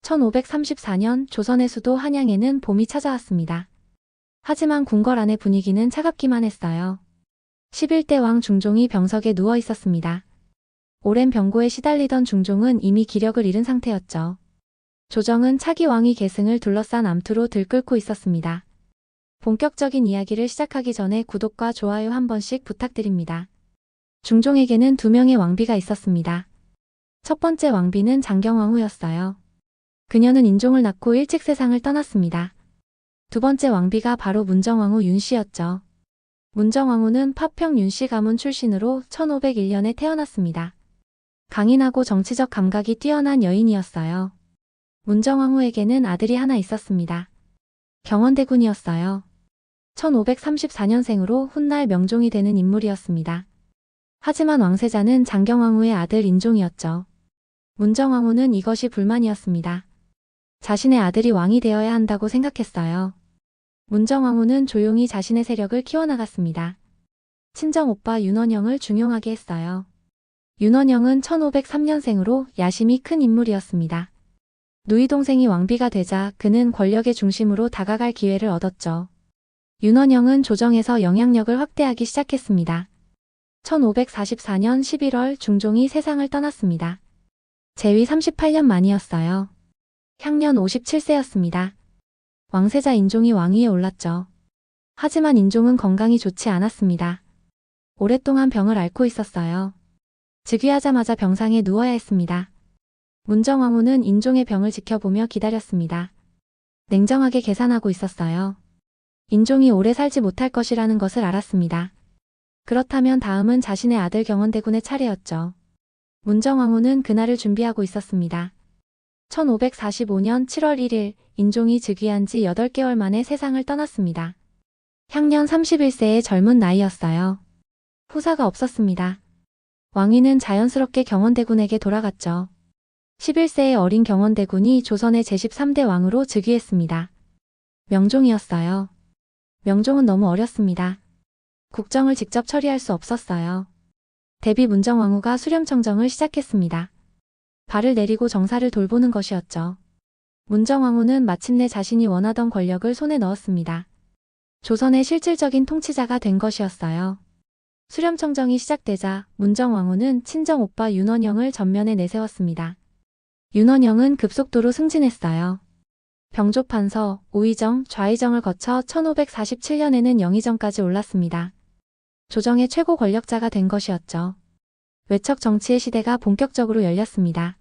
1534년 조선의 수도 한양에는 봄이 찾아왔습니다. 하지만 궁궐 안의 분위기는 차갑기만 했어요. 11대 왕 중종이 병석에 누워 있었습니다. 오랜 병고에 시달리던 중종은 이미 기력을 잃은 상태였죠. 조정은 차기 왕위 계승을 둘러싼 암투로 들끓고 있었습니다. 본격적인 이야기를 시작하기 전에 구독과 좋아요 한 번씩 부탁드립니다. 중종에게는 두 명의 왕비가 있었습니다. 첫 번째 왕비는 장경왕후였어요. 그녀는 인종을 낳고 일찍 세상을 떠났습니다. 두 번째 왕비가 바로 문정왕후 윤씨였죠. 문정왕후는 파평 윤씨 가문 출신으로 1501년에 태어났습니다. 강인하고 정치적 감각이 뛰어난 여인이었어요. 문정왕후에게는 아들이 하나 있었습니다. 경원대군이었어요. 1534년생으로 훗날 명종이 되는 인물이었습니다. 하지만 왕세자는 장경왕후의 아들 인종이었죠. 문정왕후는 이것이 불만이었습니다. 자신의 아들이 왕이 되어야 한다고 생각했어요. 문정왕후는 조용히 자신의 세력을 키워나갔습니다. 친정 오빠 윤원영을 중용하게 했어요. 윤원영은 1503년생으로 야심이 큰 인물이었습니다. 누이 동생이 왕비가 되자 그는 권력의 중심으로 다가갈 기회를 얻었죠. 윤원영은 조정에서 영향력을 확대하기 시작했습니다. 1544년 11월 중종이 세상을 떠났습니다. 재위 38년 만이었어요. 향년 57세였습니다. 왕세자 인종이 왕위에 올랐죠. 하지만 인종은 건강이 좋지 않았습니다. 오랫동안 병을 앓고 있었어요. 즉위하자마자 병상에 누워야 했습니다. 문정왕후는 인종의 병을 지켜보며 기다렸습니다. 냉정하게 계산하고 있었어요. 인종이 오래 살지 못할 것이라는 것을 알았습니다. 그렇다면 다음은 자신의 아들 경원대군의 차례였죠. 문정왕후는 그날을 준비하고 있었습니다. 1545년 7월 1일 인종이 즉위한 지 8개월 만에 세상을 떠났습니다. 향년 31세의 젊은 나이였어요. 후사가 없었습니다. 왕위는 자연스럽게 경원대군에게 돌아갔죠. 11세의 어린 경원대군이 조선의 제13대 왕으로 즉위했습니다. 명종이었어요. 명종은 너무 어렸습니다. 국정을 직접 처리할 수 없었어요. 대비 문정왕후가 수렴청정을 시작했습니다. 발을 내리고 정사를 돌보는 것이었죠. 문정왕후는 마침내 자신이 원하던 권력을 손에 넣었습니다. 조선의 실질적인 통치자가 된 것이었어요. 수렴청정이 시작되자 문정왕후는 친정 오빠 윤원영을 전면에 내세웠습니다. 윤원영은 급속도로 승진했어요. 병조판서, 오의정, 좌의정을 거쳐 1547년에는 영의정까지 올랐습니다. 조정의 최고 권력자가 된 것이었죠. 외척 정치의 시대가 본격적으로 열렸습니다.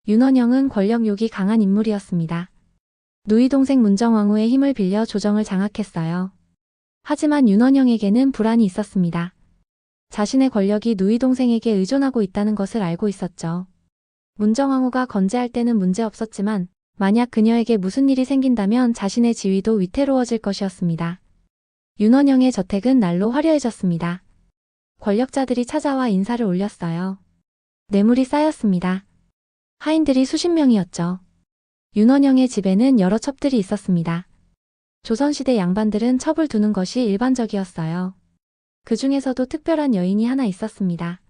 윤원영은 권력욕이 강한 인물이었습니다. 누이 동생 문정왕후의 힘을 빌려 조정을 장악했어요. 하지만 윤원영에게는 불안이 있었습니다. 자신의 권력이 누이 동생에게 의존하고 있다는 것을 알고 있었죠. 문정왕후가 건재할 때는 문제없었지만 만약 그녀에게 무슨 일이 생긴다면 자신의 지위도 위태로워질 것이었습니다. 윤원영의 저택은 날로 화려해졌습니다. 권력자들이 찾아와 인사를 올렸어요. 뇌물이 쌓였습니다. 하인들이 수십 명이었죠. 윤원영의 집에는 여러 첩들이 있었습니다. 조선시대 양반들은 첩을 두는 것이 일반적이었어요. 그 중에서도 특별한 여인이 하나 있었습니다.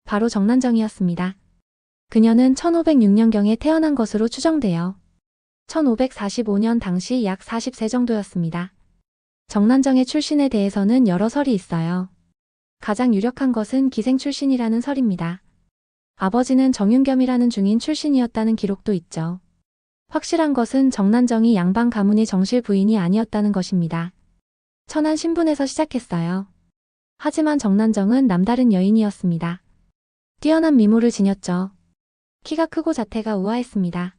바로 정난정이었습니다. 그녀는 1506년경에 태어난 것으로 추정돼요. 1545년 당시 약 40세 정도였습니다. 정난정의 출신에 대해서는 여러 설이 있어요. 가장 유력한 것은 기생 출신이라는 설입니다. 아버지는 정윤겸이라는 중인 출신이었다는 기록도 있죠. 확실한 것은 정난정이 양반 가문의 정실 부인이 아니었다는 것입니다. 천한 신분에서 시작했어요. 하지만 정난정은 남다른 여인이었습니다. 뛰어난 미모를 지녔죠. 키가 크고 자태가 우아했습니다.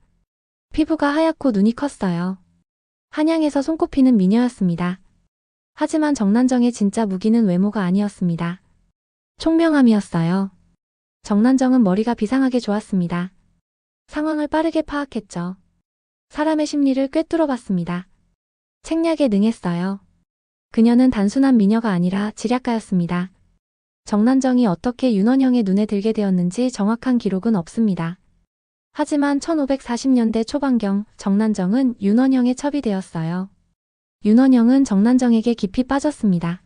피부가 하얗고 눈이 컸어요. 한양에서 손꼽히는 미녀였습니다. 하지만 정난정의 진짜 무기는 외모가 아니었습니다. 총명함이었어요. 정난정은 머리가 비상하게 좋았습니다. 상황을 빠르게 파악했죠. 사람의 심리를 꿰뚫어봤습니다. 책략에 능했어요. 그녀는 단순한 미녀가 아니라 지략가였습니다. 정난정이 어떻게 윤원영의 눈에 들게 되었는지 정확한 기록은 없습니다. 하지만 1540년대 초반경 정난정은 윤원영의 첩이 되었어요. 윤원영은 정난정에게 깊이 빠졌습니다.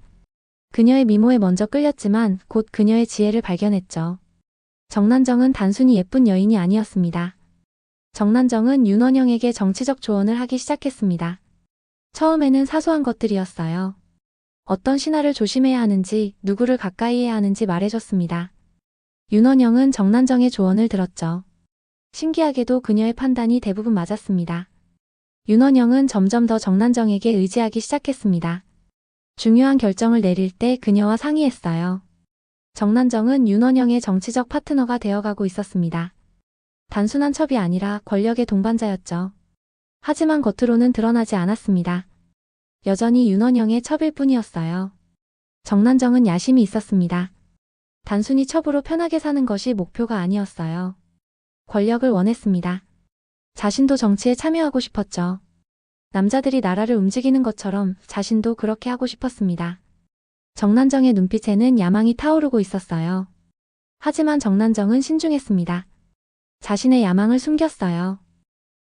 그녀의 미모에 먼저 끌렸지만 곧 그녀의 지혜를 발견했죠. 정난정은 단순히 예쁜 여인이 아니었습니다. 정난정은 윤원영에게 정치적 조언을 하기 시작했습니다. 처음에는 사소한 것들이었어요. 어떤 신하를 조심해야 하는지, 누구를 가까이 해야 하는지 말해줬습니다. 윤원영은 정난정의 조언을 들었죠. 신기하게도 그녀의 판단이 대부분 맞았습니다. 윤원영은 점점 더 정난정에게 의지하기 시작했습니다. 중요한 결정을 내릴 때 그녀와 상의했어요. 정난정은 윤원영의 정치적 파트너가 되어가고 있었습니다. 단순한 첩이 아니라 권력의 동반자였죠. 하지만 겉으로는 드러나지 않았습니다. 여전히 윤원영의 첩일 뿐이었어요. 정난정은 야심이 있었습니다. 단순히 첩으로 편하게 사는 것이 목표가 아니었어요. 권력을 원했습니다. 자신도 정치에 참여하고 싶었죠. 남자들이 나라를 움직이는 것처럼 자신도 그렇게 하고 싶었습니다. 정난정의 눈빛에는 야망이 타오르고 있었어요. 하지만 정난정은 신중했습니다. 자신의 야망을 숨겼어요.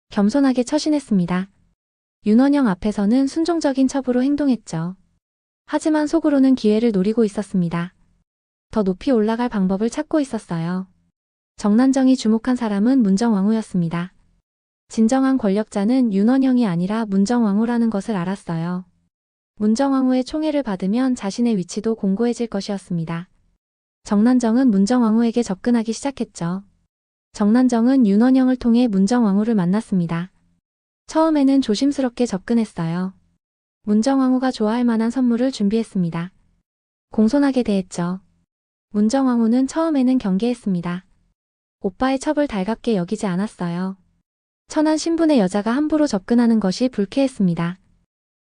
겸손하게 처신했습니다. 윤원영 앞에서는 순종적인 첩으로 행동했죠. 하지만 속으로는 기회를 노리고 있었습니다. 더 높이 올라갈 방법을 찾고 있었어요. 정난정이 주목한 사람은 문정왕후였습니다. 진정한 권력자는 윤원영이 아니라 문정왕후라는 것을 알았어요. 문정왕후의 총애를 받으면 자신의 위치도 공고해질 것이었습니다. 정난정은 문정왕후에게 접근하기 시작했죠. 정난정은 윤원영을 통해 문정왕후를 만났습니다. 처음에는 조심스럽게 접근했어요. 문정왕후가 좋아할 만한 선물을 준비했습니다. 공손하게 대했죠. 문정왕후는 처음에는 경계했습니다. 오빠의 첩을 달갑게 여기지 않았어요. 천한 신분의 여자가 함부로 접근하는 것이 불쾌했습니다.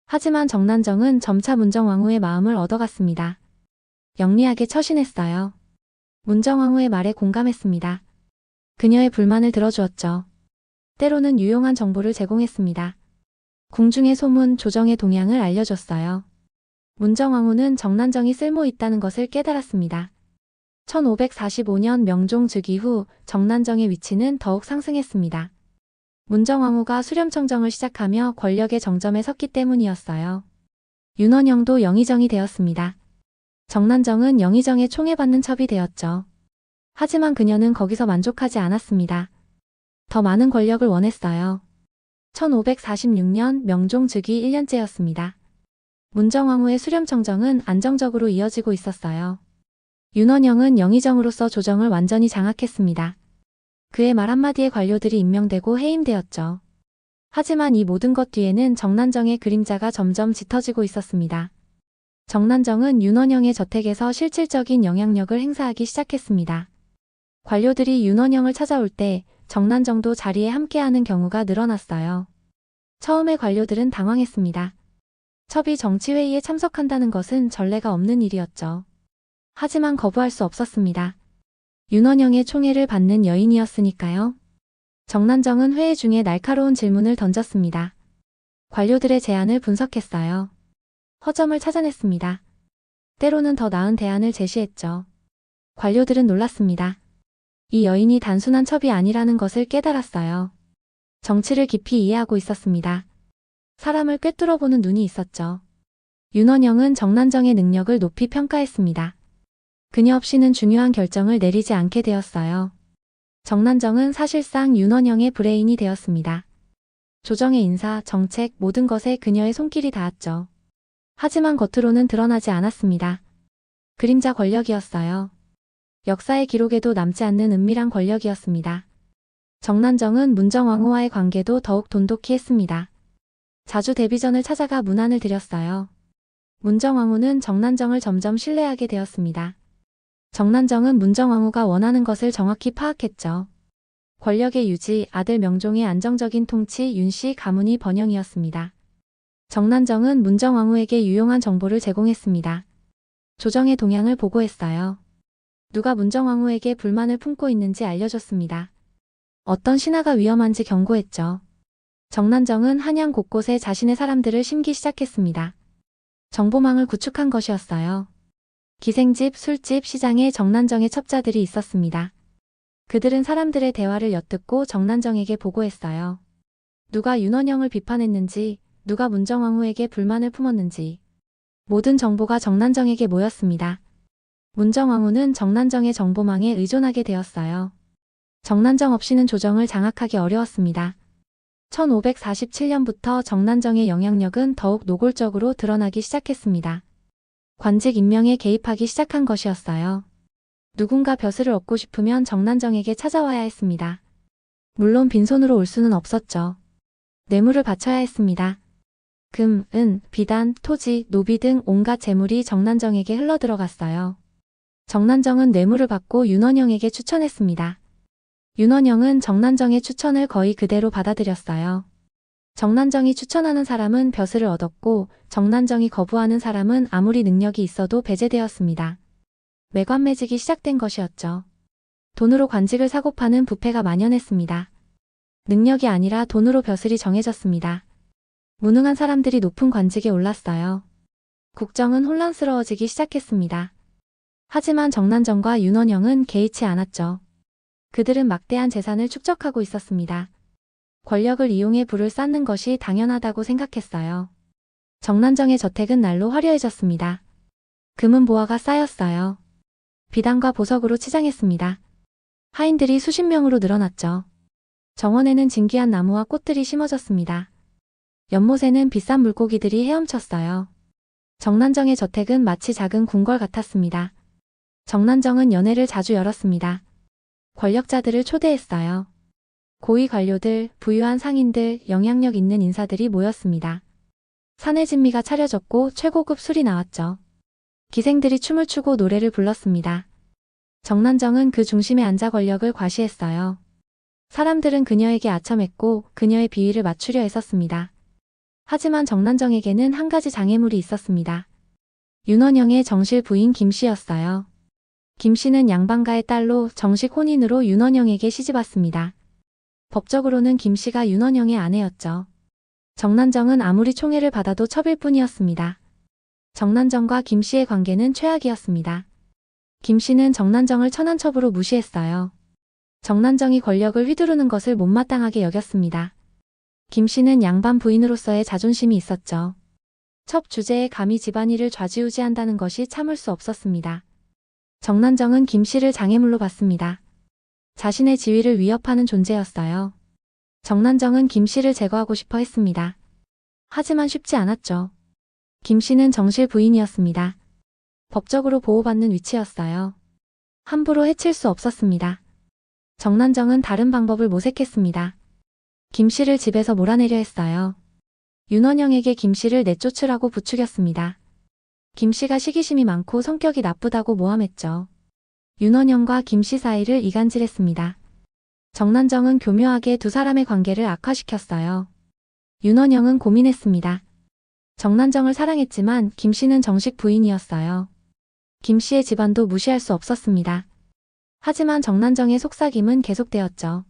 하지만 정난정은 점차 문정왕후의 마음을 얻어갔습니다. 영리하게 처신했어요. 문정왕후의 말에 공감했습니다. 그녀의 불만을 들어주었죠. 때로는 유용한 정보를 제공했습니다. 궁중의 소문, 조정의 동향을 알려줬어요. 문정왕후는 정난정이 쓸모 있다는 것을 깨달았습니다. 1545년 명종 즉위 후 정난정의 위치는 더욱 상승했습니다. 문정왕후가 수렴청정을 시작하며 권력의 정점에 섰기 때문이었어요. 윤원영도 영의정이 되었습니다. 정난정은 영의정의 총애받는 첩이 되었죠. 하지만 그녀는 거기서 만족하지 않았습니다. 더 많은 권력을 원했어요. 1546년 명종 즉위 1년째였습니다. 문정왕후의 수렴청정은 안정적으로 이어지고 있었어요. 윤원영은 영의정으로서 조정을 완전히 장악했습니다. 그의 말 한마디에 관료들이 임명되고 해임되었죠. 하지만 이 모든 것 뒤에는 정난정의 그림자가 점점 짙어지고 있었습니다. 정난정은 윤원영의 저택에서 실질적인 영향력을 행사하기 시작했습니다. 관료들이 윤원영을 찾아올 때 정난정도 자리에 함께하는 경우가 늘어났어요. 처음에 관료들은 당황했습니다. 첩이 정치회의에 참석한다는 것은 전례가 없는 일이었죠. 하지만 거부할 수 없었습니다. 윤원영의 총애를 받는 여인이었으니까요. 정난정은 회의 중에 날카로운 질문을 던졌습니다. 관료들의 제안을 분석했어요. 허점을 찾아냈습니다. 때로는 더 나은 대안을 제시했죠. 관료들은 놀랐습니다. 이 여인이 단순한 첩이 아니라는 것을 깨달았어요. 정치를 깊이 이해하고 있었습니다. 사람을 꿰뚫어보는 눈이 있었죠. 윤원영은 정난정의 능력을 높이 평가했습니다. 그녀 없이는 중요한 결정을 내리지 않게 되었어요. 정난정은 사실상 윤원영의 브레인이 되었습니다. 조정의 인사, 정책, 모든 것에 그녀의 손길이 닿았죠. 하지만 겉으로는 드러나지 않았습니다. 그림자 권력이었어요. 역사의 기록에도 남지 않는 은밀한 권력이었습니다. 정난정은 문정왕후와의 관계도 더욱 돈독히 했습니다. 자주 데뷔전을 찾아가 문안을 드렸어요. 문정왕후는 정난정을 점점 신뢰하게 되었습니다. 정난정은 문정왕후가 원하는 것을 정확히 파악했죠. 권력의 유지, 아들 명종의 안정적인 통치, 윤씨 가문이 번영이었습니다. 정난정은 문정왕후에게 유용한 정보를 제공했습니다. 조정의 동향을 보고했어요. 누가 문정왕후에게 불만을 품고 있는지 알려줬습니다. 어떤 신하가 위험한지 경고했죠. 정난정은 한양 곳곳에 자신의 사람들을 심기 시작했습니다. 정보망을 구축한 것이었어요. 기생집, 술집, 시장에 정난정의 첩자들이 있었습니다. 그들은 사람들의 대화를 엿듣고 정난정에게 보고했어요. 누가 윤원영을 비판했는지, 누가 문정왕후에게 불만을 품었는지. 모든 정보가 정난정에게 모였습니다. 문정왕후는 정난정의 정보망에 의존하게 되었어요. 정난정 없이는 조정을 장악하기 어려웠습니다. 1547년부터 정난정의 영향력은 더욱 노골적으로 드러나기 시작했습니다. 관직 임명에 개입하기 시작한 것이었어요. 누군가 벼슬을 얻고 싶으면 정난정에게 찾아와야 했습니다. 물론 빈손으로 올 수는 없었죠. 뇌물을 바쳐야 했습니다. 금, 은, 비단, 토지, 노비 등 온갖 재물이 정난정에게 흘러들어갔어요. 정난정은 뇌물을 받고 윤원영에게 추천했습니다. 윤원영은 정난정의 추천을 거의 그대로 받아들였어요. 정난정이 추천하는 사람은 벼슬을 얻었고 정난정이 거부하는 사람은 아무리 능력이 있어도 배제되었습니다. 매관매직이 시작된 것이었죠. 돈으로 관직을 사고 파는 부패가 만연했습니다. 능력이 아니라 돈으로 벼슬이 정해졌습니다. 무능한 사람들이 높은 관직에 올랐어요. 국정은 혼란스러워지기 시작했습니다. 하지만 정난정과 윤원영은 개의치 않았죠. 그들은 막대한 재산을 축적하고 있었습니다. 권력을 이용해 부를 쌓는 것이 당연하다고 생각했어요. 정난정의 저택은 날로 화려해졌습니다. 금은 보화가 쌓였어요. 비단과 보석으로 치장했습니다. 하인들이 수십 명으로 늘어났죠. 정원에는 진귀한 나무와 꽃들이 심어졌습니다. 연못에는 비싼 물고기들이 헤엄쳤어요. 정난정의 저택은 마치 작은 궁궐 같았습니다. 정난정은 연회를 자주 열었습니다. 권력자들을 초대했어요. 고위 관료들, 부유한 상인들, 영향력 있는 인사들이 모였습니다. 산의 진미가 차려졌고 최고급 술이 나왔죠. 기생들이 춤을 추고 노래를 불렀습니다. 정난정은 그 중심에 앉아 권력을 과시했어요. 사람들은 그녀에게 아첨했고 그녀의 비위를 맞추려 애썼습니다. 하지만 정난정에게는 한 가지 장애물이 있었습니다. 윤원영의 정실 부인 김씨였어요. 김씨는 양반가의 딸로 정식 혼인으로 윤원영에게 시집왔습니다. 법적으로는 김씨가 윤원영의 아내였죠. 정난정은 아무리 총애를 받아도 첩일 뿐이었습니다. 정난정과 김씨의 관계는 최악이었습니다. 김씨는 정난정을 천한첩으로 무시했어요. 정난정이 권력을 휘두르는 것을 못마땅하게 여겼습니다. 김씨는 양반 부인으로서의 자존심이 있었죠. 첩 주제에 감히 집안일을 좌지우지한다는 것이 참을 수 없었습니다. 정난정은 김씨를 장애물로 봤습니다. 자신의 지위를 위협하는 존재였어요. 정난정은 김씨를 제거하고 싶어 했습니다. 하지만 쉽지 않았죠. 김씨는 정실 부인이었습니다. 법적으로 보호받는 위치였어요. 함부로 해칠 수 없었습니다. 정난정은 다른 방법을 모색했습니다. 김씨를 집에서 몰아내려 했어요. 윤원영에게 김씨를 내쫓으라고 부추겼습니다. 김씨가 시기심이 많고 성격이 나쁘다고 모함했죠. 윤원영과 김씨 사이를 이간질했습니다. 정난정은 교묘하게 두 사람의 관계를 악화시켰어요. 윤원영은 고민했습니다. 정난정을 사랑했지만 김씨는 정식 부인이었어요. 김씨의 집안도 무시할 수 없었습니다. 하지만 정난정의 속삭임은 계속되었죠.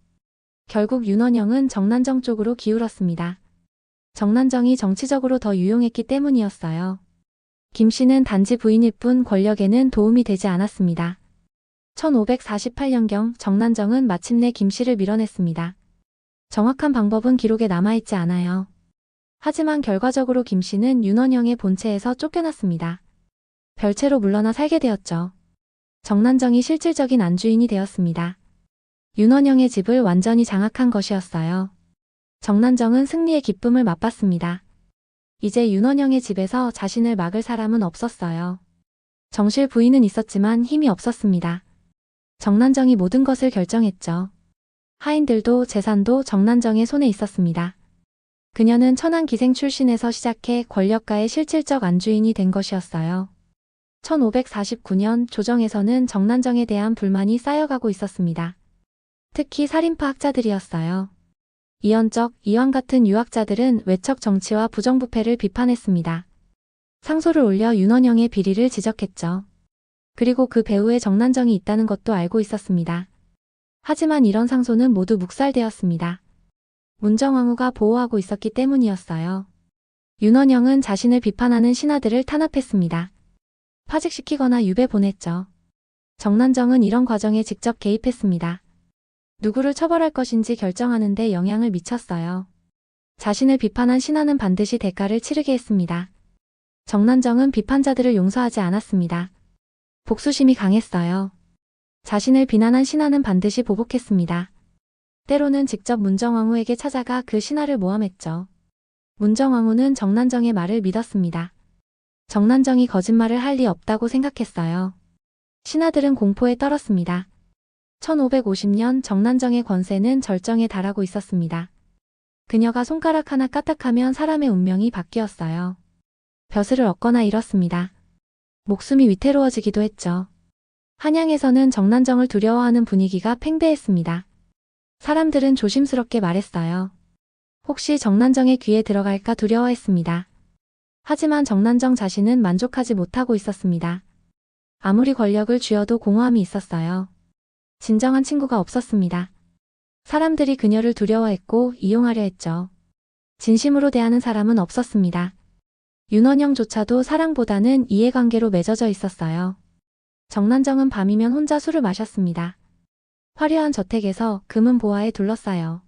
결국 윤원영은 정난정 쪽으로 기울었습니다. 정난정이 정치적으로 더 유용했기 때문이었어요. 김씨는 단지 부인일 뿐 권력에는 도움이 되지 않았습니다. 1548년경 정난정은 마침내 김씨를 밀어냈습니다. 정확한 방법은 기록에 남아있지 않아요. 하지만 결과적으로 김씨는 윤원영의 본체에서 쫓겨났습니다. 별채로 물러나 살게 되었죠. 정난정이 실질적인 안주인이 되었습니다. 윤원영의 집을 완전히 장악한 것이었어요. 정난정은 승리의 기쁨을 맛봤습니다. 이제 윤원영의 집에서 자신을 막을 사람은 없었어요. 정실 부인은 있었지만 힘이 없었습니다. 정난정이 모든 것을 결정했죠. 하인들도 재산도 정난정의 손에 있었습니다. 그녀는 천한 기생 출신에서 시작해 권력가의 실질적 안주인이 된 것이었어요. 1549년 조정에서는 정난정에 대한 불만이 쌓여가고 있었습니다. 특히 살인파 학자들이었어요. 이현적, 이황 같은 유학자들은 외척 정치와 부정부패를 비판했습니다. 상소를 올려 윤원영의 비리를 지적했죠. 그리고 그 배후에 정난정이 있다는 것도 알고 있었습니다. 하지만 이런 상소는 모두 묵살되었습니다. 문정왕후가 보호하고 있었기 때문이었어요. 윤원영은 자신을 비판하는 신하들을 탄압했습니다. 파직시키거나 유배 보냈죠. 정난정은 이런 과정에 직접 개입했습니다. 누구를 처벌할 것인지 결정하는 데 영향을 미쳤어요. 자신을 비판한 신하는 반드시 대가를 치르게 했습니다. 정난정은 비판자들을 용서하지 않았습니다. 복수심이 강했어요. 자신을 비난한 신하는 반드시 보복했습니다. 때로는 직접 문정왕후에게 찾아가 그 신하를 모함했죠. 문정왕후는 정난정의 말을 믿었습니다. 정난정이 거짓말을 할 리 없다고 생각했어요. 신하들은 공포에 떨었습니다. 1550년 정난정의 권세는 절정에 달하고 있었습니다. 그녀가 손가락 하나 까딱하면 사람의 운명이 바뀌었어요. 벼슬을 얻거나 잃었습니다. 목숨이 위태로워지기도 했죠. 한양에서는 정난정을 두려워하는 분위기가 팽배했습니다. 사람들은 조심스럽게 말했어요. 혹시 정난정의 귀에 들어갈까 두려워했습니다. 하지만 정난정 자신은 만족하지 못하고 있었습니다. 아무리 권력을 쥐어도 공허함이 있었어요. 진정한 친구가 없었습니다. 사람들이 그녀를 두려워했고 이용하려 했죠. 진심으로 대하는 사람은 없었습니다. 윤원영조차도 사랑보다는 이해관계로 맺어져 있었어요. 정난정은 밤이면 혼자 술을 마셨습니다. 화려한 저택에서 금은 보화에 둘러싸여.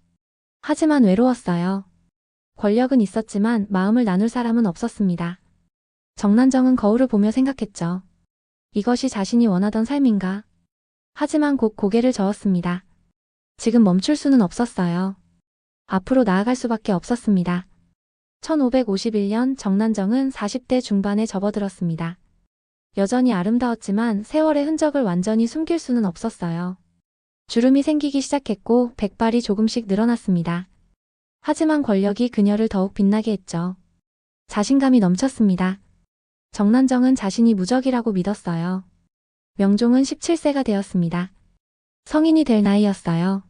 하지만 외로웠어요. 권력은 있었지만 마음을 나눌 사람은 없었습니다. 정난정은 거울을 보며 생각했죠. 이것이 자신이 원하던 삶인가? 하지만 곧 고개를 저었습니다. 지금 멈출 수는 없었어요. 앞으로 나아갈 수밖에 없었습니다. 1551년 정난정은 40대 중반에 접어들었습니다. 여전히 아름다웠지만 세월의 흔적을 완전히 숨길 수는 없었어요. 주름이 생기기 시작했고 백발이 조금씩 늘어났습니다. 하지만 권력이 그녀를 더욱 빛나게 했죠. 자신감이 넘쳤습니다. 정난정은 자신이 무적이라고 믿었어요. 명종은 17세가 되었습니다. 성인이 될 나이였어요.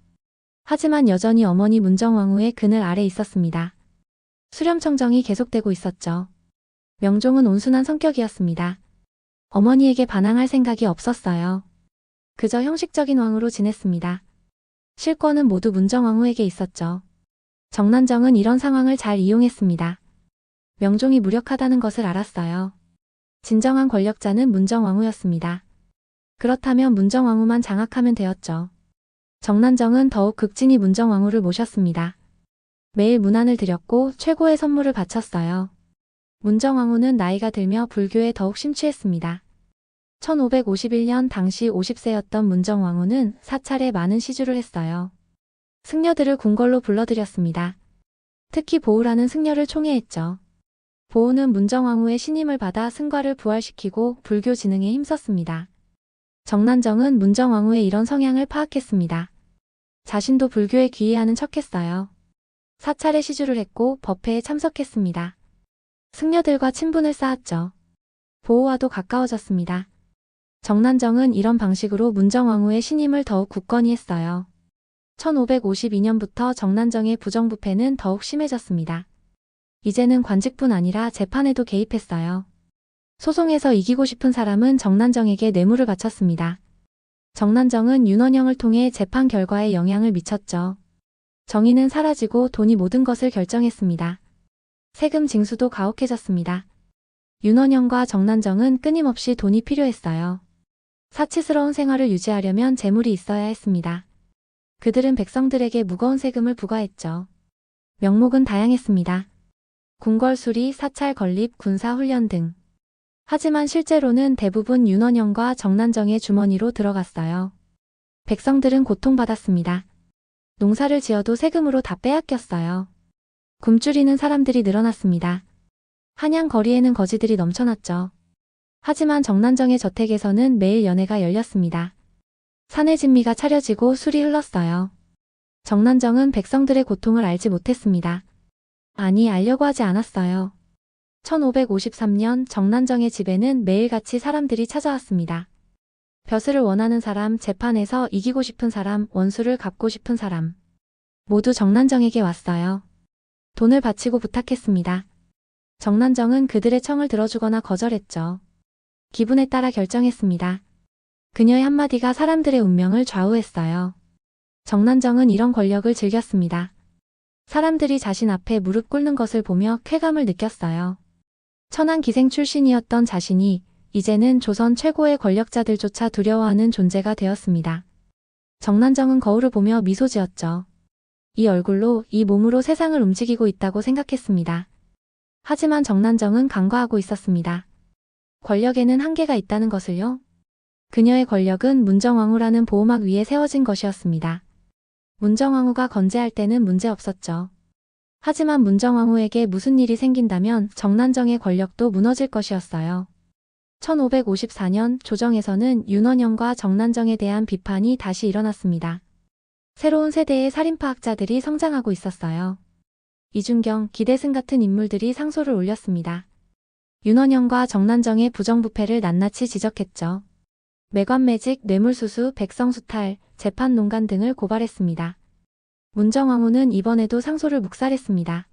하지만 여전히 어머니 문정왕후의 그늘 아래 있었습니다. 수렴청정이 계속되고 있었죠. 명종은 온순한 성격이었습니다. 어머니에게 반항할 생각이 없었어요. 그저 형식적인 왕으로 지냈습니다. 실권은 모두 문정왕후에게 있었죠. 정난정은 이런 상황을 잘 이용했습니다. 명종이 무력하다는 것을 알았어요. 진정한 권력자는 문정왕후였습니다. 그렇다면 문정왕후만 장악하면 되었죠. 정난정은 더욱 극진히 문정왕후를 모셨습니다. 매일 문안을 드렸고 최고의 선물을 바쳤어요. 문정왕후는 나이가 들며 불교에 더욱 심취했습니다. 1551년 당시 50세였던 문정왕후는 사찰에 많은 시주를 했어요. 승려들을 궁궐로 불러들였습니다. 특히 보우라는 승려를 총애했죠. 보우는 문정왕후의 신임을 받아 승과를 부활시키고 불교 진흥에 힘썼습니다. 정난정은 문정왕후의 이런 성향을 파악했습니다. 자신도 불교에 귀의하는 척했어요. 사찰에 시주를 했고 법회에 참석했습니다. 승려들과 친분을 쌓았죠. 보우와도 가까워졌습니다. 정난정은 이런 방식으로 문정왕후의 신임을 더욱 굳건히 했어요. 1552년부터 정난정의 부정부패는 더욱 심해졌습니다. 이제는 관직뿐 아니라 재판에도 개입했어요. 소송에서 이기고 싶은 사람은 정난정에게 뇌물을 바쳤습니다. 정난정은 윤원영을 통해 재판 결과에 영향을 미쳤죠. 정의는 사라지고 돈이 모든 것을 결정했습니다. 세금 징수도 가혹해졌습니다. 윤원영과 정난정은 끊임없이 돈이 필요했어요. 사치스러운 생활을 유지하려면 재물이 있어야 했습니다. 그들은 백성들에게 무거운 세금을 부과했죠. 명목은 다양했습니다. 궁궐 수리, 사찰 건립, 군사 훈련 등. 하지만 실제로는 대부분 윤원영과 정난정의 주머니로 들어갔어요. 백성들은 고통받았습니다. 농사를 지어도 세금으로 다 빼앗겼어요. 굶주리는 사람들이 늘어났습니다. 한양 거리에는 거지들이 넘쳐났죠. 하지만 정난정의 저택에서는 매일 연회가 열렸습니다. 산의 진미가 차려지고 술이 흘렀어요. 정난정은 백성들의 고통을 알지 못했습니다. 아니, 알려고 하지 않았어요. 1553년 정난정의 집에는 매일같이 사람들이 찾아왔습니다. 벼슬을 원하는 사람, 재판에서 이기고 싶은 사람, 원수를 갚고 싶은 사람. 모두 정난정에게 왔어요. 돈을 바치고 부탁했습니다. 정난정은 그들의 청을 들어주거나 거절했죠. 기분에 따라 결정했습니다. 그녀의 한마디가 사람들의 운명을 좌우했어요. 정난정은 이런 권력을 즐겼습니다. 사람들이 자신 앞에 무릎 꿇는 것을 보며 쾌감을 느꼈어요. 천안기생 출신이었던 자신이 이제는 조선 최고의 권력자들조차 두려워하는 존재가 되었습니다. 정난정은 거울을 보며 미소 지었죠. 이 얼굴로, 이 몸으로 세상을 움직이고 있다고 생각했습니다. 하지만 정난정은 간과하고 있었습니다. 권력에는 한계가 있다는 것을요. 그녀의 권력은 문정왕후라는 보호막 위에 세워진 것이었습니다. 문정왕후가 건재할 때는 문제 없었죠. 하지만 문정왕후에게 무슨 일이 생긴다면 정난정의 권력도 무너질 것이었어요. 1554년 조정에서는 윤원영과 정난정에 대한 비판이 다시 일어났습니다. 새로운 세대의 살인파학자들이 성장하고 있었어요. 이준경, 기대승 같은 인물들이 상소를 올렸습니다. 윤원영과 정난정의 부정부패를 낱낱이 지적했죠. 매관매직, 뇌물수수, 백성수탈, 재판농간 등을 고발했습니다. 문정왕후는 이번에도 상소를 묵살했습니다.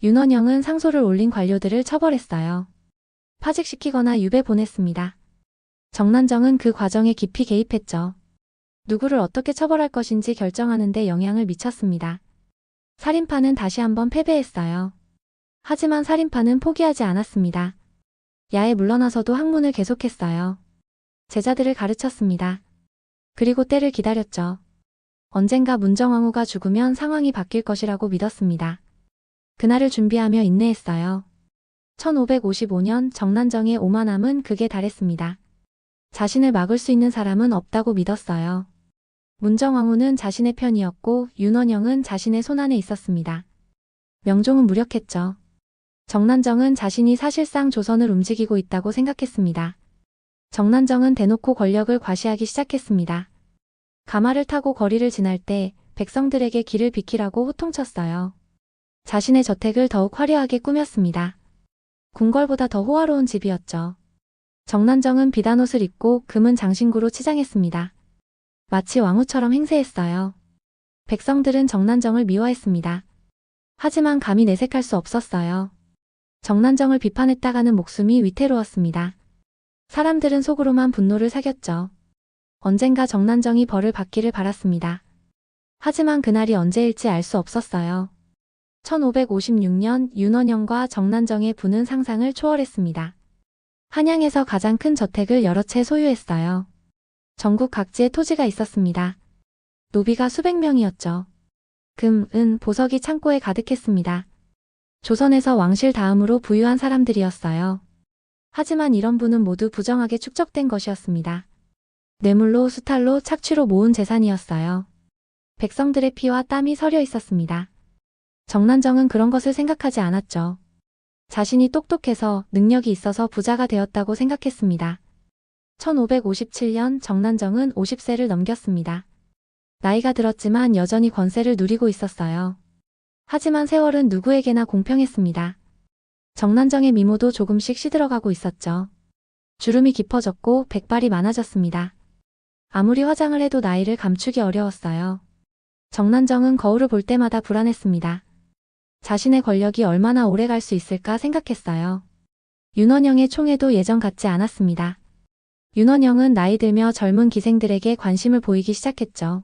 윤원영은 상소를 올린 관료들을 처벌했어요. 파직시키거나 유배 보냈습니다. 정난정은 그 과정에 깊이 개입했죠. 누구를 어떻게 처벌할 것인지 결정하는 데 영향을 미쳤습니다. 살인파는 다시 한번 패배했어요. 하지만 살인파는 포기하지 않았습니다. 야에 물러나서도 학문을 계속했어요. 제자들을 가르쳤습니다. 그리고 때를 기다렸죠. 언젠가 문정왕후가 죽으면 상황이 바뀔 것이라고 믿었습니다. 그날을 준비하며 인내했어요. 1555년 정난정의 오만함은 극에 달했습니다. 자신을 막을 수 있는 사람은 없다고 믿었어요. 문정왕후는 자신의 편이었고 윤원영은 자신의 손안에 있었습니다. 명종은 무력했죠. 정난정은 자신이 사실상 조선을 움직이고 있다고 생각했습니다. 정난정은 대놓고 권력을 과시하기 시작했습니다. 가마를 타고 거리를 지날 때 백성들에게 길을 비키라고 호통쳤어요. 자신의 저택을 더욱 화려하게 꾸몄습니다. 궁궐보다 더 호화로운 집이었죠. 정난정은 비단옷을 입고 금은 장신구로 치장했습니다. 마치 왕후처럼 행세했어요. 백성들은 정난정을 미워했습니다. 하지만 감히 내색할 수 없었어요. 정난정을 비판했다가는 목숨이 위태로웠습니다. 사람들은 속으로만 분노를 사겼죠. 언젠가 정난정이 벌을 받기를 바랐습니다. 하지만 그날이 언제일지 알 수 없었어요. 1556년 윤원영과 정난정의 부는 상상을 초월했습니다. 한양에서 가장 큰 저택을 여러 채 소유했어요. 전국 각지에 토지가 있었습니다. 노비가 수백 명이었죠. 금, 은, 보석이 창고에 가득했습니다. 조선에서 왕실 다음으로 부유한 사람들이었어요. 하지만 이런 부는 모두 부정하게 축적된 것이었습니다. 뇌물로, 수탈로, 착취로 모은 재산이었어요. 백성들의 피와 땀이 서려 있었습니다. 정난정은 그런 것을 생각하지 않았죠. 자신이 똑똑해서 능력이 있어서 부자가 되었다고 생각했습니다. 1557년 정난정은 50세를 넘겼습니다. 나이가 들었지만 여전히 권세를 누리고 있었어요. 하지만 세월은 누구에게나 공평했습니다. 정난정의 미모도 조금씩 시들어가고 있었죠. 주름이 깊어졌고 백발이 많아졌습니다. 아무리 화장을 해도 나이를 감추기 어려웠어요. 정난정은 거울을 볼 때마다 불안했습니다. 자신의 권력이 얼마나 오래 갈 수 있을까 생각했어요. 윤원영의 총애도 예전 같지 않았습니다. 윤원영은 나이 들며 젊은 기생들에게 관심을 보이기 시작했죠.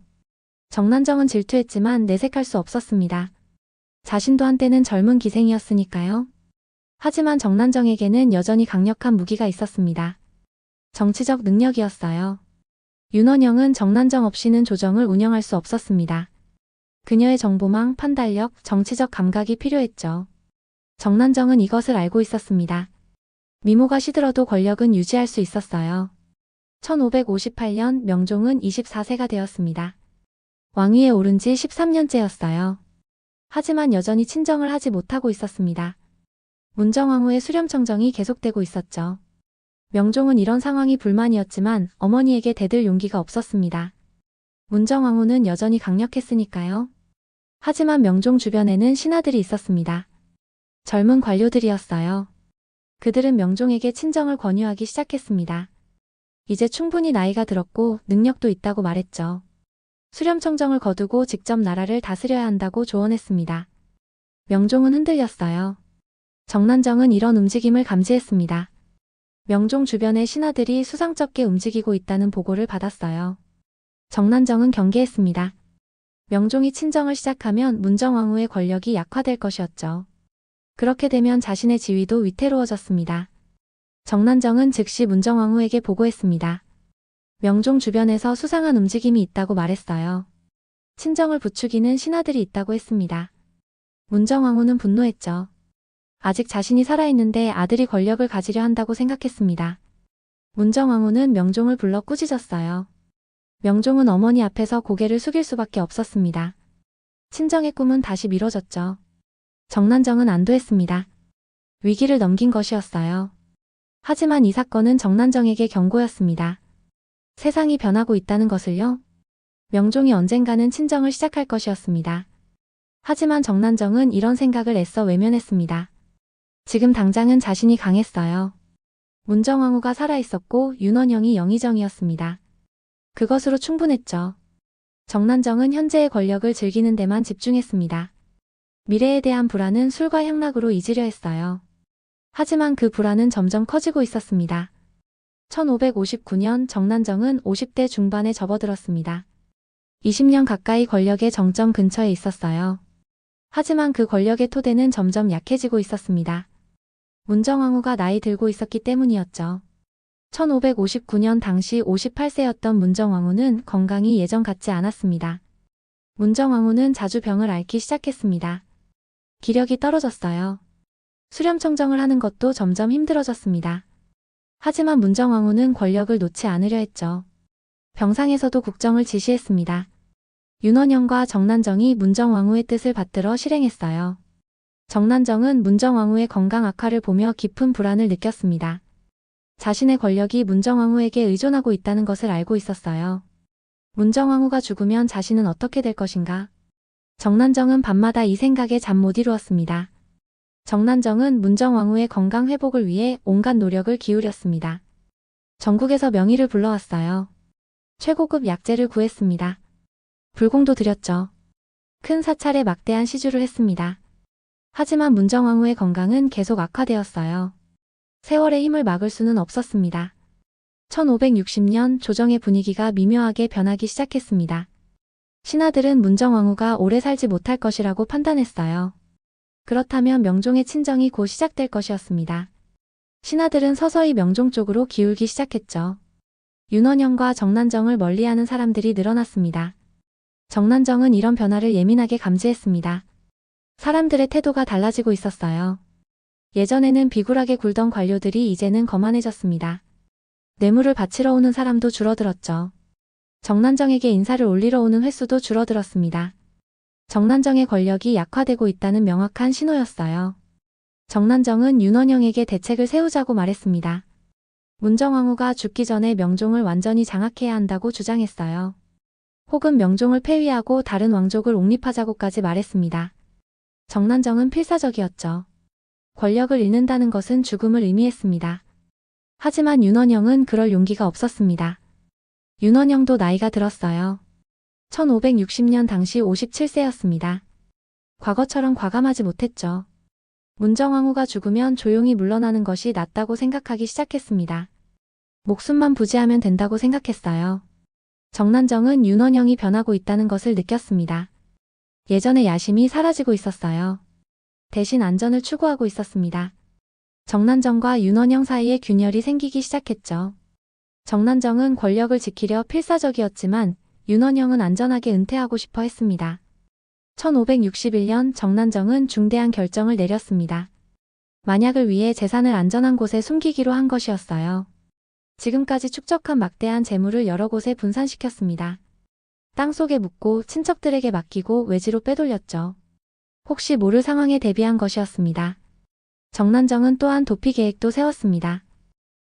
정난정은 질투했지만 내색할 수 없었습니다. 자신도 한때는 젊은 기생이었으니까요. 하지만 정난정에게는 여전히 강력한 무기가 있었습니다. 정치적 능력이었어요. 윤원영은 정난정 없이는 조정을 운영할 수 없었습니다. 그녀의 정보망, 판단력, 정치적 감각이 필요했죠. 정난정은 이것을 알고 있었습니다. 미모가 시들어도 권력은 유지할 수 있었어요. 1558년 명종은 24세가 되었습니다. 왕위에 오른 지 13년째였어요. 하지만 여전히 친정을 하지 못하고 있었습니다. 문정왕후의 수렴청정이 계속되고 있었죠. 명종은 이런 상황이 불만이었지만 어머니에게 대들 용기가 없었습니다. 문정왕후는 여전히 강력했으니까요. 하지만 명종 주변에는 신하들이 있었습니다. 젊은 관료들이었어요. 그들은 명종에게 친정을 권유하기 시작했습니다. 이제 충분히 나이가 들었고 능력도 있다고 말했죠. 수렴청정을 거두고 직접 나라를 다스려야 한다고 조언했습니다. 명종은 흔들렸어요. 정난정은 이런 움직임을 감지했습니다. 명종 주변의 신하들이 수상쩍게 움직이고 있다는 보고를 받았어요. 정난정은 경계했습니다. 명종이 친정을 시작하면 문정왕후의 권력이 약화될 것이었죠. 그렇게 되면 자신의 지위도 위태로워졌습니다. 정난정은 즉시 문정왕후에게 보고했습니다. 명종 주변에서 수상한 움직임이 있다고 말했어요. 친정을 부추기는 신하들이 있다고 했습니다. 문정왕후는 분노했죠. 아직 자신이 살아있는데 아들이 권력을 가지려 한다고 생각했습니다. 문정왕후는 명종을 불러 꾸짖었어요. 명종은 어머니 앞에서 고개를 숙일 수밖에 없었습니다. 친정의 꿈은 다시 미뤄졌죠. 정난정은 안도했습니다. 위기를 넘긴 것이었어요. 하지만 이 사건은 정난정에게 경고였습니다. 세상이 변하고 있다는 것을요. 명종이 언젠가는 친정을 시작할 것이었습니다. 하지만 정난정은 이런 생각을 애써 외면했습니다. 지금 당장은 자신이 강했어요. 문정왕후가 살아있었고 윤원영이 영의정이었습니다. 그것으로 충분했죠. 정난정은 현재의 권력을 즐기는 데만 집중했습니다. 미래에 대한 불안은 술과 향락으로 잊으려 했어요. 하지만 그 불안은 점점 커지고 있었습니다. 1559년 정난정은 50대 중반에 접어들었습니다. 20년 가까이 권력의 정점 근처에 있었어요. 하지만 그 권력의 토대는 점점 약해지고 있었습니다. 문정왕후가 나이 들고 있었기 때문이었죠. 1559년 당시 58세였던 문정왕후는 건강이 예전 같지 않았습니다. 문정왕후는 자주 병을 앓기 시작했습니다. 기력이 떨어졌어요. 수렴청정을 하는 것도 점점 힘들어졌습니다. 하지만 문정왕후는 권력을 놓지 않으려 했죠. 병상에서도 국정을 지시했습니다. 윤원영과 정난정이 문정왕후의 뜻을 받들어 실행했어요. 정난정은 문정왕후의 건강 악화를 보며 깊은 불안을 느꼈습니다. 자신의 권력이 문정왕후에게 의존하고 있다는 것을 알고 있었어요. 문정왕후가 죽으면 자신은 어떻게 될 것인가? 정난정은 밤마다 이 생각에 잠 못 이루었습니다. 정난정은 문정왕후의 건강 회복을 위해 온갖 노력을 기울였습니다. 전국에서 명의를 불러왔어요. 최고급 약재를 구했습니다. 불공도 드렸죠. 큰 사찰에 막대한 시주를 했습니다. 하지만 문정왕후의 건강은 계속 악화되었어요. 세월의 힘을 막을 수는 없었습니다. 1560년 조정의 분위기가 미묘하게 변하기 시작했습니다. 신하들은 문정왕후가 오래 살지 못할 것이라고 판단했어요. 그렇다면 명종의 친정이 곧 시작될 것이었습니다. 신하들은 서서히 명종 쪽으로 기울기 시작했죠. 윤원영과 정난정을 멀리하는 사람들이 늘어났습니다. 정난정은 이런 변화를 예민하게 감지했습니다. 사람들의 태도가 달라지고 있었어요. 예전에는 비굴하게 굴던 관료들이 이제는 거만해졌습니다. 뇌물을 바치러 오는 사람도 줄어들었죠. 정난정에게 인사를 올리러 오는 횟수도 줄어들었습니다. 정난정의 권력이 약화되고 있다는 명확한 신호였어요. 정난정은 윤원영에게 대책을 세우자고 말했습니다. 문정왕후가 죽기 전에 명종을 완전히 장악해야 한다고 주장했어요. 혹은 명종을 폐위하고 다른 왕족을 옹립하자고까지 말했습니다. 정난정은 필사적이었죠. 권력을 잃는다는 것은 죽음을 의미했습니다. 하지만 윤원영은 그럴 용기가 없었습니다. 윤원영도 나이가 들었어요. 1560년 당시 57세였습니다. 과거처럼 과감하지 못했죠. 문정왕후가 죽으면 조용히 물러나는 것이 낫다고 생각하기 시작했습니다. 목숨만 부지하면 된다고 생각했어요. 정난정은 윤원영이 변하고 있다는 것을 느꼈습니다. 예전의 야심이 사라지고 있었어요. 대신 안전을 추구하고 있었습니다. 정난정과 윤원영 사이에 균열이 생기기 시작했죠. 정난정은 권력을 지키려 필사적이었지만 윤원영은 안전하게 은퇴하고 싶어 했습니다. 1561년 정난정은 중대한 결정을 내렸습니다. 만약을 위해 재산을 안전한 곳에 숨기기로 한 것이었어요. 지금까지 축적한 막대한 재물을 여러 곳에 분산시켰습니다. 땅속에 묻고 친척들에게 맡기고 외지로 빼돌렸죠. 혹시 모를 상황에 대비한 것이었습니다. 정난정은 또한 도피 계획도 세웠습니다.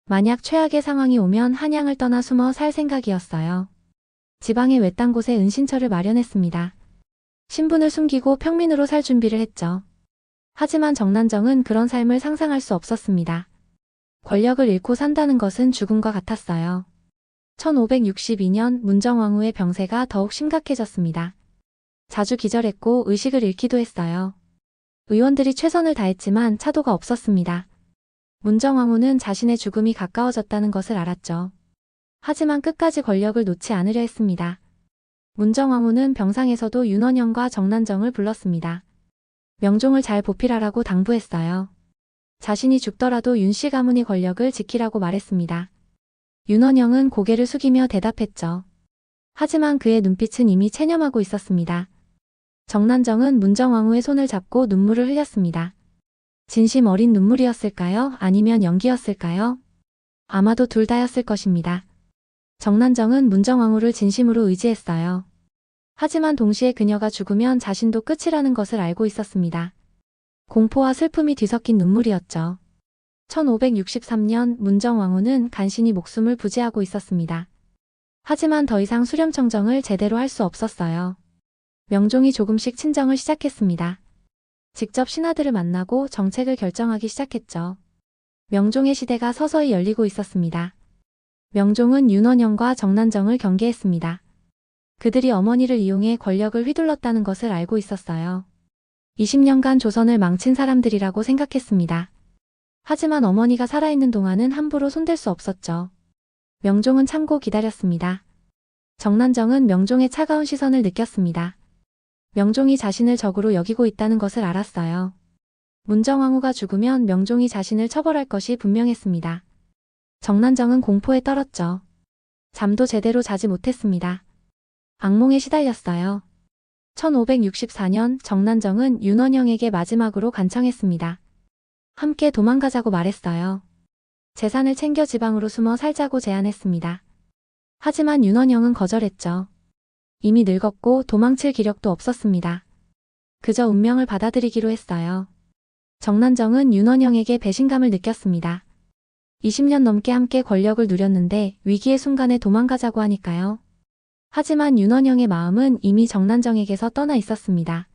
만약 최악의 상황이 오면 한양을 떠나 숨어 살 생각이었어요. 지방의 외딴 곳에 은신처를 마련했습니다. 신분을 숨기고 평민으로 살 준비를 했죠. 하지만 정난정은 그런 삶을 상상할 수 없었습니다. 권력을 잃고 산다는 것은 죽음과 같았어요. 1562년 문정왕후의 병세가 더욱 심각해졌습니다. 자주 기절했고 의식을 잃기도 했어요. 의원들이 최선을 다했지만 차도가 없었습니다. 문정왕후는 자신의 죽음이 가까워졌다는 것을 알았죠. 하지만 끝까지 권력을 놓지 않으려 했습니다. 문정왕후는 병상에서도 윤원영과 정난정을 불렀습니다. 명종을 잘 보필하라고 당부했어요. 자신이 죽더라도 윤씨 가문의 권력을 지키라고 말했습니다. 윤원영은 고개를 숙이며 대답했죠. 하지만 그의 눈빛은 이미 체념하고 있었습니다. 정난정은 문정왕후의 손을 잡고 눈물을 흘렸습니다. 진심 어린 눈물이었을까요? 아니면 연기였을까요? 아마도 둘 다였을 것입니다. 정난정은 문정왕후를 진심으로 의지했어요. 하지만 동시에 그녀가 죽으면 자신도 끝이라는 것을 알고 있었습니다. 공포와 슬픔이 뒤섞인 눈물이었죠. 1563년 문정왕후는 간신히 목숨을 부지하고 있었습니다. 하지만 더 이상 수렴청정을 제대로 할 수 없었어요. 명종이 조금씩 친정을 시작했습니다. 직접 신하들을 만나고 정책을 결정하기 시작했죠. 명종의 시대가 서서히 열리고 있었습니다. 명종은 윤원영과 정난정을 경계했습니다. 그들이 어머니를 이용해 권력을 휘둘렀다는 것을 알고 있었어요. 20년간 조선을 망친 사람들이라고 생각했습니다. 하지만 어머니가 살아있는 동안은 함부로 손댈 수 없었죠. 명종은 참고 기다렸습니다. 정난정은 명종의 차가운 시선을 느꼈습니다. 명종이 자신을 적으로 여기고 있다는 것을 알았어요. 문정왕후가 죽으면 명종이 자신을 처벌할 것이 분명했습니다. 정난정은 공포에 떨었죠. 잠도 제대로 자지 못했습니다. 악몽에 시달렸어요. 1564년 정난정은 윤원영에게 마지막으로 간청했습니다. 함께 도망가자고 말했어요. 재산을 챙겨 지방으로 숨어 살자고 제안했습니다. 하지만 윤원영은 거절했죠. 이미 늙었고 도망칠 기력도 없었습니다. 그저 운명을 받아들이기로 했어요. 정난정은 윤원영에게 배신감을 느꼈습니다. 20년 넘게 함께 권력을 누렸는데 위기의 순간에 도망가자고 하니까요. 하지만 윤원영의 마음은 이미 정난정에게서 떠나 있었습니다.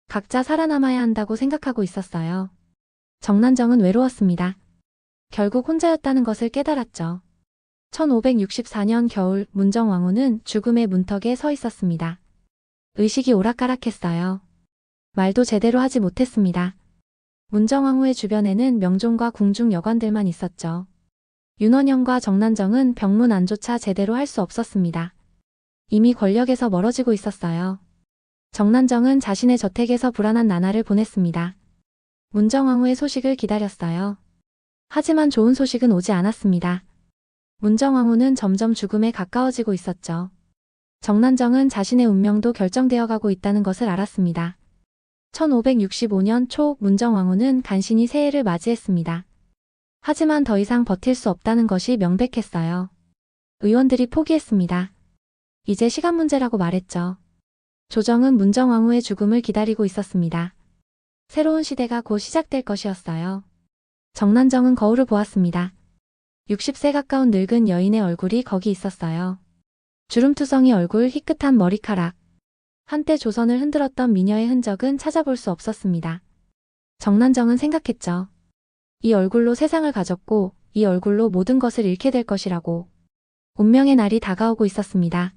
각자 살아남아야 한다고 생각하고 있었어요. 정난정은 외로웠습니다. 결국 혼자였다는 것을 깨달았죠. 1564년 겨울 문정왕후는 죽음의 문턱에 서 있었습니다. 의식이 오락가락했어요. 말도 제대로 하지 못했습니다. 문정왕후의 주변에는 명종과 궁중 여관들만 있었죠. 윤원영과 정난정은 병문 안조차 제대로 할 수 없었습니다. 이미 권력에서 멀어지고 있었어요. 정난정은 자신의 저택에서 불안한 나날을 보냈습니다. 문정왕후의 소식을 기다렸어요. 하지만 좋은 소식은 오지 않았습니다. 문정왕후는 점점 죽음에 가까워지고 있었죠. 정난정은 자신의 운명도 결정되어 가고 있다는 것을 알았습니다. 1565년 초 문정왕후는 간신히 새해를 맞이했습니다. 하지만 더 이상 버틸 수 없다는 것이 명백했어요. 의원들이 포기했습니다. 이제 시간 문제라고 말했죠. 조정은 문정왕후의 죽음을 기다리고 있었습니다. 새로운 시대가 곧 시작될 것이었어요. 정난정은 거울을 보았습니다. 60세 가까운 늙은 여인의 얼굴이 거기 있었어요. 주름투성이 얼굴, 희끗한 머리카락. 한때 조선을 흔들었던 미녀의 흔적은 찾아볼 수 없었습니다. 정난정은 생각했죠. 이 얼굴로 세상을 가졌고 이 얼굴로 모든 것을 잃게 될 것이라고. 운명의 날이 다가오고 있었습니다.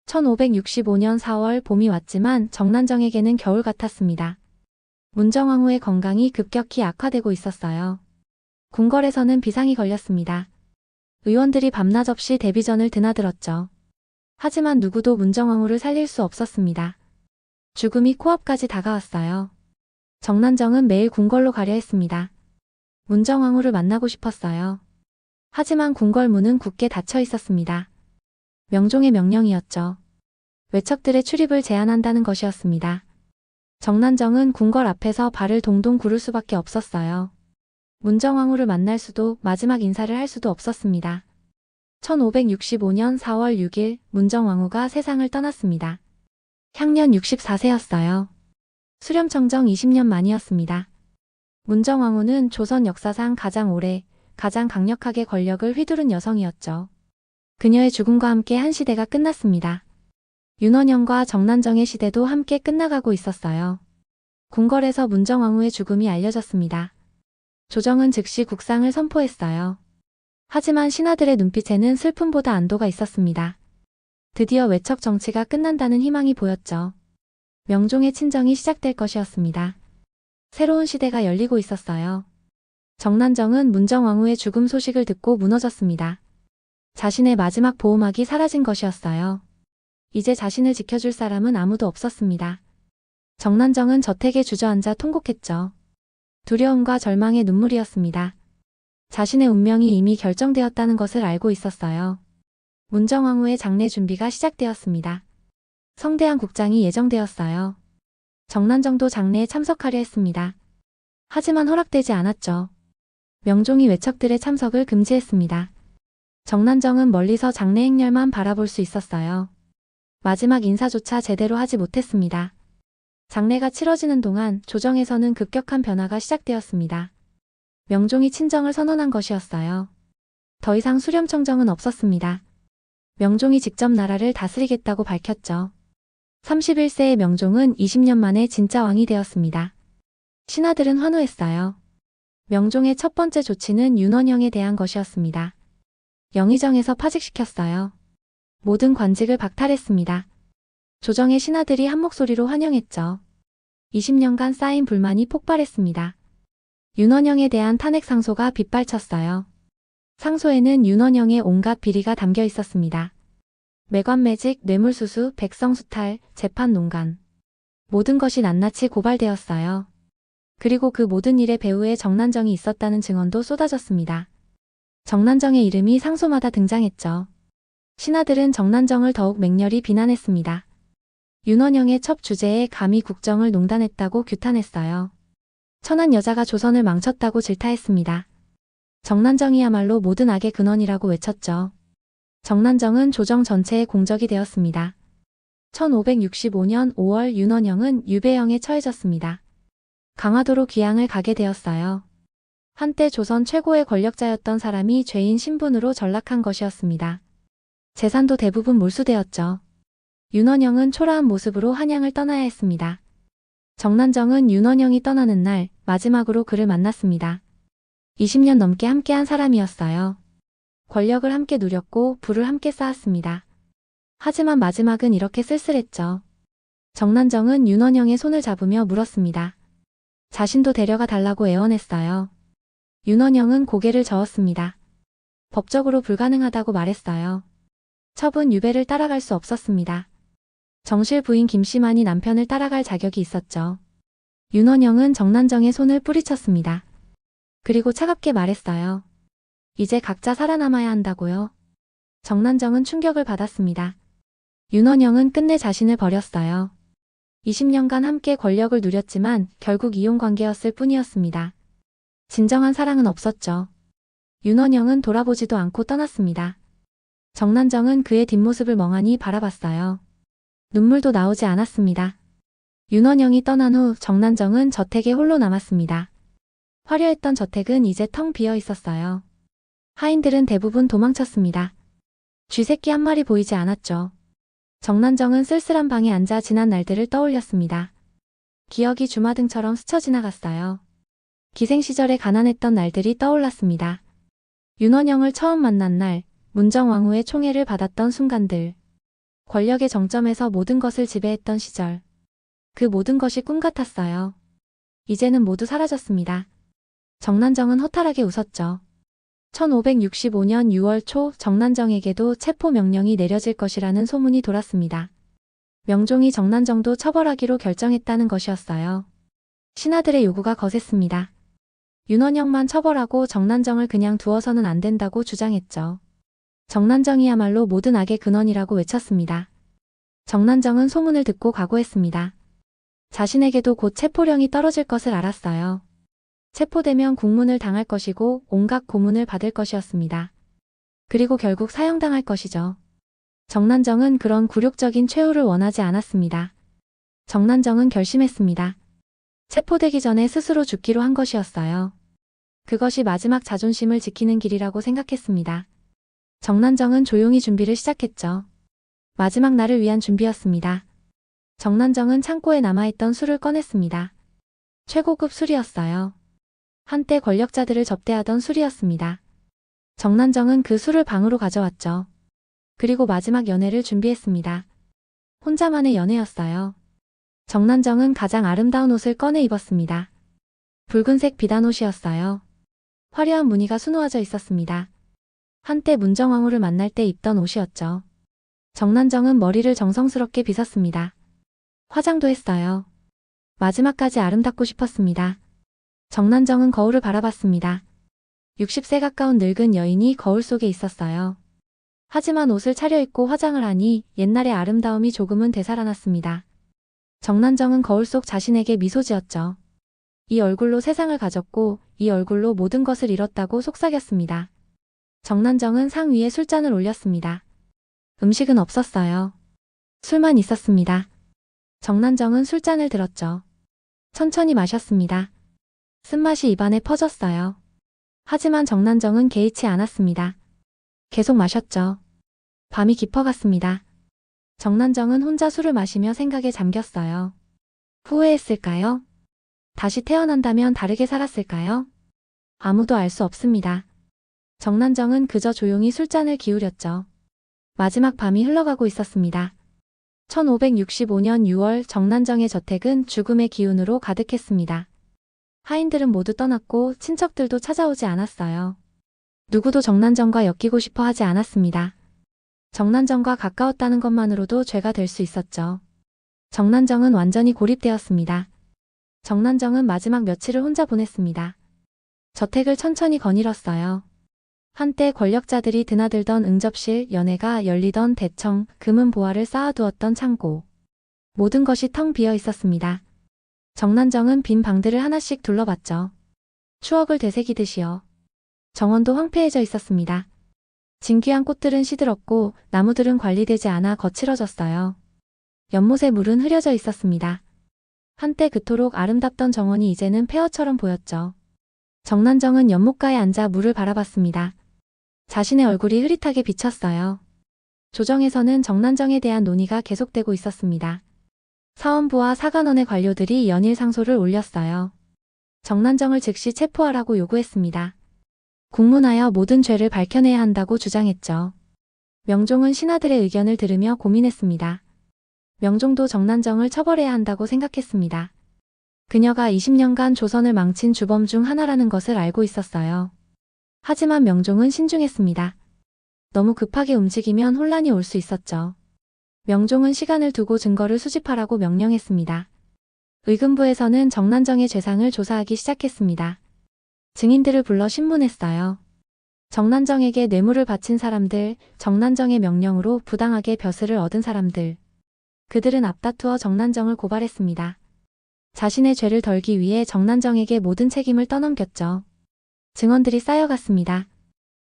1565년 4월 봄이 왔지만 정난정에게는 겨울 같았습니다. 문정왕후의 건강이 급격히 악화되고 있었어요. 궁궐에서는 비상이 걸렸습니다. 의원들이 밤낮 없이 대비전을 드나들었죠. 하지만 누구도 문정왕후를 살릴 수 없었습니다. 죽음이 코앞까지 다가왔어요. 정난정은 매일 궁궐로 가려 했습니다. 문정왕후를 만나고 싶었어요. 하지만 궁궐 문은 굳게 닫혀 있었습니다. 명종의 명령이었죠. 외척들의 출입을 제한한다는 것이었습니다. 정난정은 궁궐 앞에서 발을 동동 구를 수밖에 없었어요. 문정왕후를 만날 수도 마지막 인사를 할 수도 없었습니다. 1565년 4월 6일 문정왕후가 세상을 떠났습니다. 향년 64세였어요. 수렴청정 20년 만이었습니다. 문정왕후는 조선 역사상 가장 오래, 가장 강력하게 권력을 휘두른 여성이었죠. 그녀의 죽음과 함께 한 시대가 끝났습니다. 윤원영과 정난정의 시대도 함께 끝나가고 있었어요. 궁궐에서 문정왕후의 죽음이 알려졌습니다. 조정은 즉시 국상을 선포했어요. 하지만 신하들의 눈빛에는 슬픔보다 안도가 있었습니다. 드디어 외척 정치가 끝난다는 희망이 보였죠. 명종의 친정이 시작될 것이었습니다. 새로운 시대가 열리고 있었어요. 정난정은 문정왕후의 죽음 소식을 듣고 무너졌습니다. 자신의 마지막 보호막이 사라진 것이었어요. 이제 자신을 지켜줄 사람은 아무도 없었습니다. 정난정은 저택에 주저앉아 통곡했죠. 두려움과 절망의 눈물이었습니다. 자신의 운명이 이미 결정되었다는 것을 알고 있었어요. 문정왕후의 장례 준비가 시작되었습니다. 성대한 국장이 예정되었어요. 정난정도 장례에 참석하려 했습니다. 하지만 허락되지 않았죠. 명종이 외척들의 참석을 금지했습니다. 정난정은 멀리서 장례 행렬만 바라볼 수 있었어요. 마지막 인사조차 제대로 하지 못했습니다. 장례가 치러지는 동안 조정에서는 급격한 변화가 시작되었습니다. 명종이 친정을 선언한 것이었어요. 더 이상 수렴청정은 없었습니다. 명종이 직접 나라를 다스리겠다고 밝혔죠. 31세의 명종은 20년 만에 진짜 왕이 되었습니다. 신하들은 환호했어요. 명종의 첫 번째 조치는 윤원영에 대한 것이었습니다. 영의정에서 파직시켰어요. 모든 관직을 박탈했습니다. 조정의 신하들이 한 목소리로 환영했죠. 20년간 쌓인 불만이 폭발했습니다. 윤원영에 대한 탄핵 상소가 빗발쳤어요. 상소에는 윤원영의 온갖 비리가 담겨 있었습니다. 매관매직, 뇌물수수, 백성수탈, 재판 농간. 모든 것이 낱낱이 고발되었어요. 그리고 그 모든 일에 배후에 정난정이 있었다는 증언도 쏟아졌습니다. 정난정의 이름이 상소마다 등장했죠. 신하들은 정난정을 더욱 맹렬히 비난했습니다. 윤원영의 첩 주제에 감히 국정을 농단했다고 규탄했어요. 천한 여자가 조선을 망쳤다고 질타했습니다. 정난정이야말로 모든 악의 근원이라고 외쳤죠. 정난정은 조정 전체의 공적이 되었습니다. 1565년 5월 윤원영은 유배형에 처해졌습니다. 강화도로 귀향을 가게 되었어요. 한때 조선 최고의 권력자였던 사람이 죄인 신분으로 전락한 것이었습니다. 재산도 대부분 몰수되었죠. 윤원영은 초라한 모습으로 한양을 떠나야 했습니다. 정난정은 윤원영이 떠나는 날 마지막으로 그를 만났습니다. 20년 넘게 함께한 사람이었어요. 권력을 함께 누렸고 부를 함께 쌓았습니다. 하지만 마지막은 이렇게 쓸쓸했죠. 정난정은 윤원영의 손을 잡으며 물었습니다. 자신도 데려가 달라고 애원했어요. 윤원영은 고개를 저었습니다. 법적으로 불가능하다고 말했어요. 첩은 유배를 따라갈 수 없었습니다. 정실 부인 김씨만이 남편을 따라갈 자격이 있었죠. 윤원영은 정난정의 손을 뿌리쳤습니다. 그리고 차갑게 말했어요. 이제 각자 살아남아야 한다고요. 정난정은 충격을 받았습니다. 윤원영은 끝내 자신을 버렸어요. 20년간 함께 권력을 누렸지만 결국 이혼관계였을 뿐이었습니다. 진정한 사랑은 없었죠. 윤원영은 돌아보지도 않고 떠났습니다. 정난정은 그의 뒷모습을 멍하니 바라봤어요. 눈물도 나오지 않았습니다. 윤원영이 떠난 후 정난정은 저택에 홀로 남았습니다. 화려했던 저택은 이제 텅 비어 있었어요. 하인들은 대부분 도망쳤습니다. 쥐새끼 한 마리 보이지 않았죠. 정난정은 쓸쓸한 방에 앉아 지난 날들을 떠올렸습니다. 기억이 주마등처럼 스쳐 지나갔어요. 기생시절에 가난했던 날들이 떠올랐습니다. 윤원영을 처음 만난 날, 문정왕후의 총애를 받았던 순간들. 권력의 정점에서 모든 것을 지배했던 시절. 그 모든 것이 꿈 같았어요. 이제는 모두 사라졌습니다. 정난정은 허탈하게 웃었죠. 1565년 6월 초 정난정에게도 체포 명령이 내려질 것이라는 소문이 돌았습니다. 명종이 정난정도 처벌하기로 결정했다는 것이었어요. 신하들의 요구가 거셌습니다. 윤원영만 처벌하고 정난정을 그냥 두어서는 안 된다고 주장했죠. 정난정이야말로 모든 악의 근원이라고 외쳤습니다. 정난정은 소문을 듣고 각오했습니다. 자신에게도 곧 체포령이 떨어질 것을 알았어요. 체포되면 국문을 당할 것이고 온갖 고문을 받을 것이었습니다. 그리고 결국 사형당할 것이죠. 정난정은 그런 굴욕적인 최후를 원하지 않았습니다. 정난정은 결심했습니다. 체포되기 전에 스스로 죽기로 한 것이었어요. 그것이 마지막 자존심을 지키는 길이라고 생각했습니다. 정난정은 조용히 준비를 시작했죠. 마지막 날을 위한 준비였습니다. 정난정은 창고에 남아있던 술을 꺼냈습니다. 최고급 술이었어요. 한때 권력자들을 접대하던 술이었습니다. 정난정은 그 술을 방으로 가져왔죠. 그리고 마지막 연회를 준비했습니다. 혼자만의 연회였어요. 정난정은 가장 아름다운 옷을 꺼내 입었습니다. 붉은색 비단옷이었어요. 화려한 무늬가 수놓아져 있었습니다. 한때 문정왕후를 만날 때 입던 옷이었죠. 정난정은 머리를 정성스럽게 빗었습니다. 화장도 했어요. 마지막까지 아름답고 싶었습니다. 정난정은 거울을 바라봤습니다. 60세 가까운 늙은 여인이 거울 속에 있었어요. 하지만 옷을 차려입고 화장을 하니 옛날의 아름다움이 조금은 되살아났습니다. 정난정은 거울 속 자신에게 미소 지었죠. 이 얼굴로 세상을 가졌고 이 얼굴로 모든 것을 잃었다고 속삭였습니다. 정난정은 상 위에 술잔을 올렸습니다. 음식은 없었어요. 술만 있었습니다. 정난정은 술잔을 들었죠. 천천히 마셨습니다. 쓴맛이 입안에 퍼졌어요. 하지만 정난정은 개의치 않았습니다. 계속 마셨죠. 밤이 깊어갔습니다. 정난정은 혼자 술을 마시며 생각에 잠겼어요. 후회했을까요? 다시 태어난다면 다르게 살았을까요? 아무도 알 수 없습니다. 정난정은 그저 조용히 술잔을 기울였죠. 마지막 밤이 흘러가고 있었습니다. 1565년 6월 정난정의 저택은 죽음의 기운으로 가득했습니다. 하인들은 모두 떠났고 친척들도 찾아오지 않았어요. 누구도 정난정과 엮이고 싶어 하지 않았습니다. 정난정과 가까웠다는 것만으로도 죄가 될 수 있었죠. 정난정은 완전히 고립되었습니다. 정난정은 마지막 며칠을 혼자 보냈습니다. 저택을 천천히 거닐었어요. 한때 권력자들이 드나들던 응접실, 연회가 열리던 대청, 금은 보화를 쌓아두었던 창고. 모든 것이 텅 비어 있었습니다. 정난정은 빈 방들을 하나씩 둘러봤죠. 추억을 되새기듯이요. 정원도 황폐해져 있었습니다. 진귀한 꽃들은 시들었고 나무들은 관리되지 않아 거칠어졌어요. 연못의 물은 흐려져 있었습니다. 한때 그토록 아름답던 정원이 이제는 폐허처럼 보였죠. 정난정은 연못가에 앉아 물을 바라봤습니다. 자신의 얼굴이 흐릿하게 비쳤어요. 조정에서는 정난정에 대한 논의가 계속되고 있었습니다. 사원부와 사관원의 관료들이 연일 상소를 올렸어요. 정난정을 즉시 체포하라고 요구했습니다. 국문하여 모든 죄를 밝혀내야 한다고 주장했죠. 명종은 신하들의 의견을 들으며 고민했습니다. 명종도 정난정을 처벌해야 한다고 생각했습니다. 그녀가 20년간 조선을 망친 주범 중 하나라는 것을 알고 있었어요. 하지만 명종은 신중했습니다. 너무 급하게 움직이면 혼란이 올 수 있었죠. 명종은 시간을 두고 증거를 수집하라고 명령했습니다. 의금부에서는 정난정의 죄상을 조사하기 시작했습니다. 증인들을 불러 신문했어요. 정난정에게 뇌물을 바친 사람들, 정난정의 명령으로 부당하게 벼슬을 얻은 사람들. 그들은 앞다투어 정난정을 고발했습니다. 자신의 죄를 덜기 위해 정난정에게 모든 책임을 떠넘겼죠. 증언들이 쌓여갔습니다.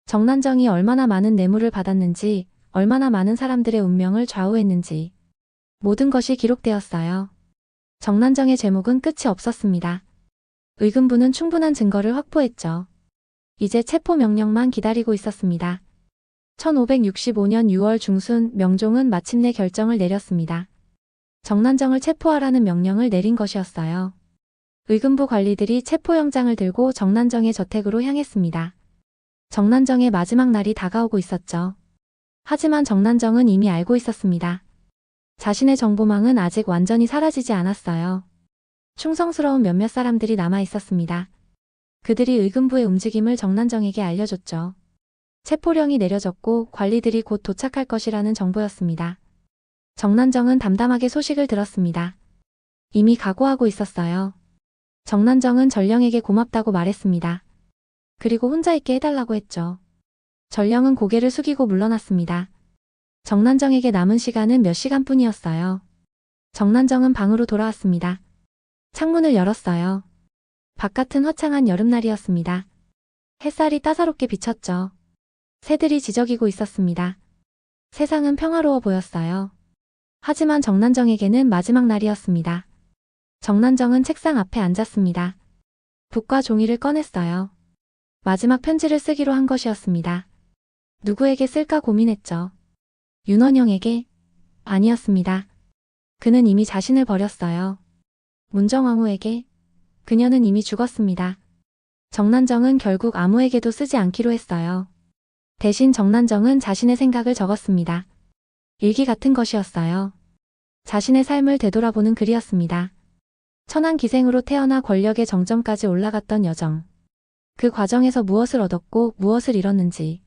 정난정이 얼마나 많은 뇌물을 받았는지, 얼마나 많은 사람들의 운명을 좌우했는지. 모든 것이 기록되었어요. 정난정의 제목은 끝이 없었습니다. 의금부는 충분한 증거를 확보했죠. 이제 체포 명령만 기다리고 있었습니다. 1565년 6월 중순 명종은 마침내 결정을 내렸습니다. 정난정을 체포하라는 명령을 내린 것이었어요. 의금부 관리들이 체포영장을 들고 정난정의 저택으로 향했습니다. 정난정의 마지막 날이 다가오고 있었죠. 하지만 정난정은 이미 알고 있었습니다. 자신의 정보망은 아직 완전히 사라지지 않았어요. 충성스러운 몇몇 사람들이 남아 있었습니다. 그들이 의금부의 움직임을 정난정에게 알려줬죠. 체포령이 내려졌고 관리들이 곧 도착할 것이라는 정보였습니다. 정난정은 담담하게 소식을 들었습니다. 이미 각오하고 있었어요. 정난정은 전령에게 고맙다고 말했습니다. 그리고 혼자 있게 해달라고 했죠. 전령은 고개를 숙이고 물러났습니다. 정난정에게 남은 시간은 몇 시간뿐이었어요. 정난정은 방으로 돌아왔습니다. 창문을 열었어요. 바깥은 화창한 여름날이었습니다. 햇살이 따사롭게 비쳤죠. 새들이 지저귀고 있었습니다. 세상은 평화로워 보였어요. 하지만 정난정에게는 마지막 날이었습니다. 정난정은 책상 앞에 앉았습니다. 붓과 종이를 꺼냈어요. 마지막 편지를 쓰기로 한 것이었습니다. 누구에게 쓸까 고민했죠. 윤원영에게? 아니었습니다. 그는 이미 자신을 버렸어요. 문정왕후에게? 그녀는 이미 죽었습니다. 정난정은 결국 아무에게도 쓰지 않기로 했어요. 대신 정난정은 자신의 생각을 적었습니다. 일기 같은 것이었어요. 자신의 삶을 되돌아보는 글이었습니다. 천안기생으로 태어나 권력의 정점까지 올라갔던 여정. 그 과정에서 무엇을 얻었고 무엇을 잃었는지.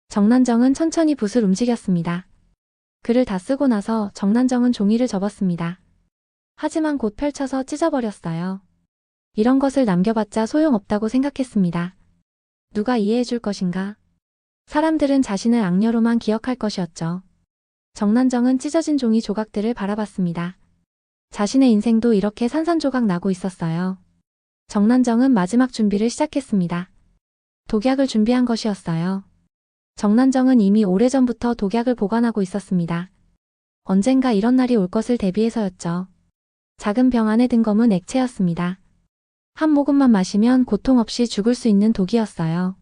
정난정은 천천히 붓을 움직였습니다. 글을 다 쓰고 나서 정난정은 종이를 접었습니다. 하지만 곧 펼쳐서 찢어버렸어요. 이런 것을 남겨봤자 소용없다고 생각했습니다. 누가 이해해줄 것인가? 사람들은 자신을 악녀로만 기억할 것이었죠. 정난정은 찢어진 종이 조각들을 바라봤습니다. 자신의 인생도 이렇게 산산조각 나고 있었어요. 정난정은 마지막 준비를 시작했습니다. 독약을 준비한 것이었어요. 정난정은 이미 오래전부터 독약을 보관하고 있었습니다. 언젠가 이런 날이 올 것을 대비해서였죠. 작은 병 안에 든 검은 액체였습니다. 한 모금만 마시면 고통 없이 죽을 수 있는 독이었어요.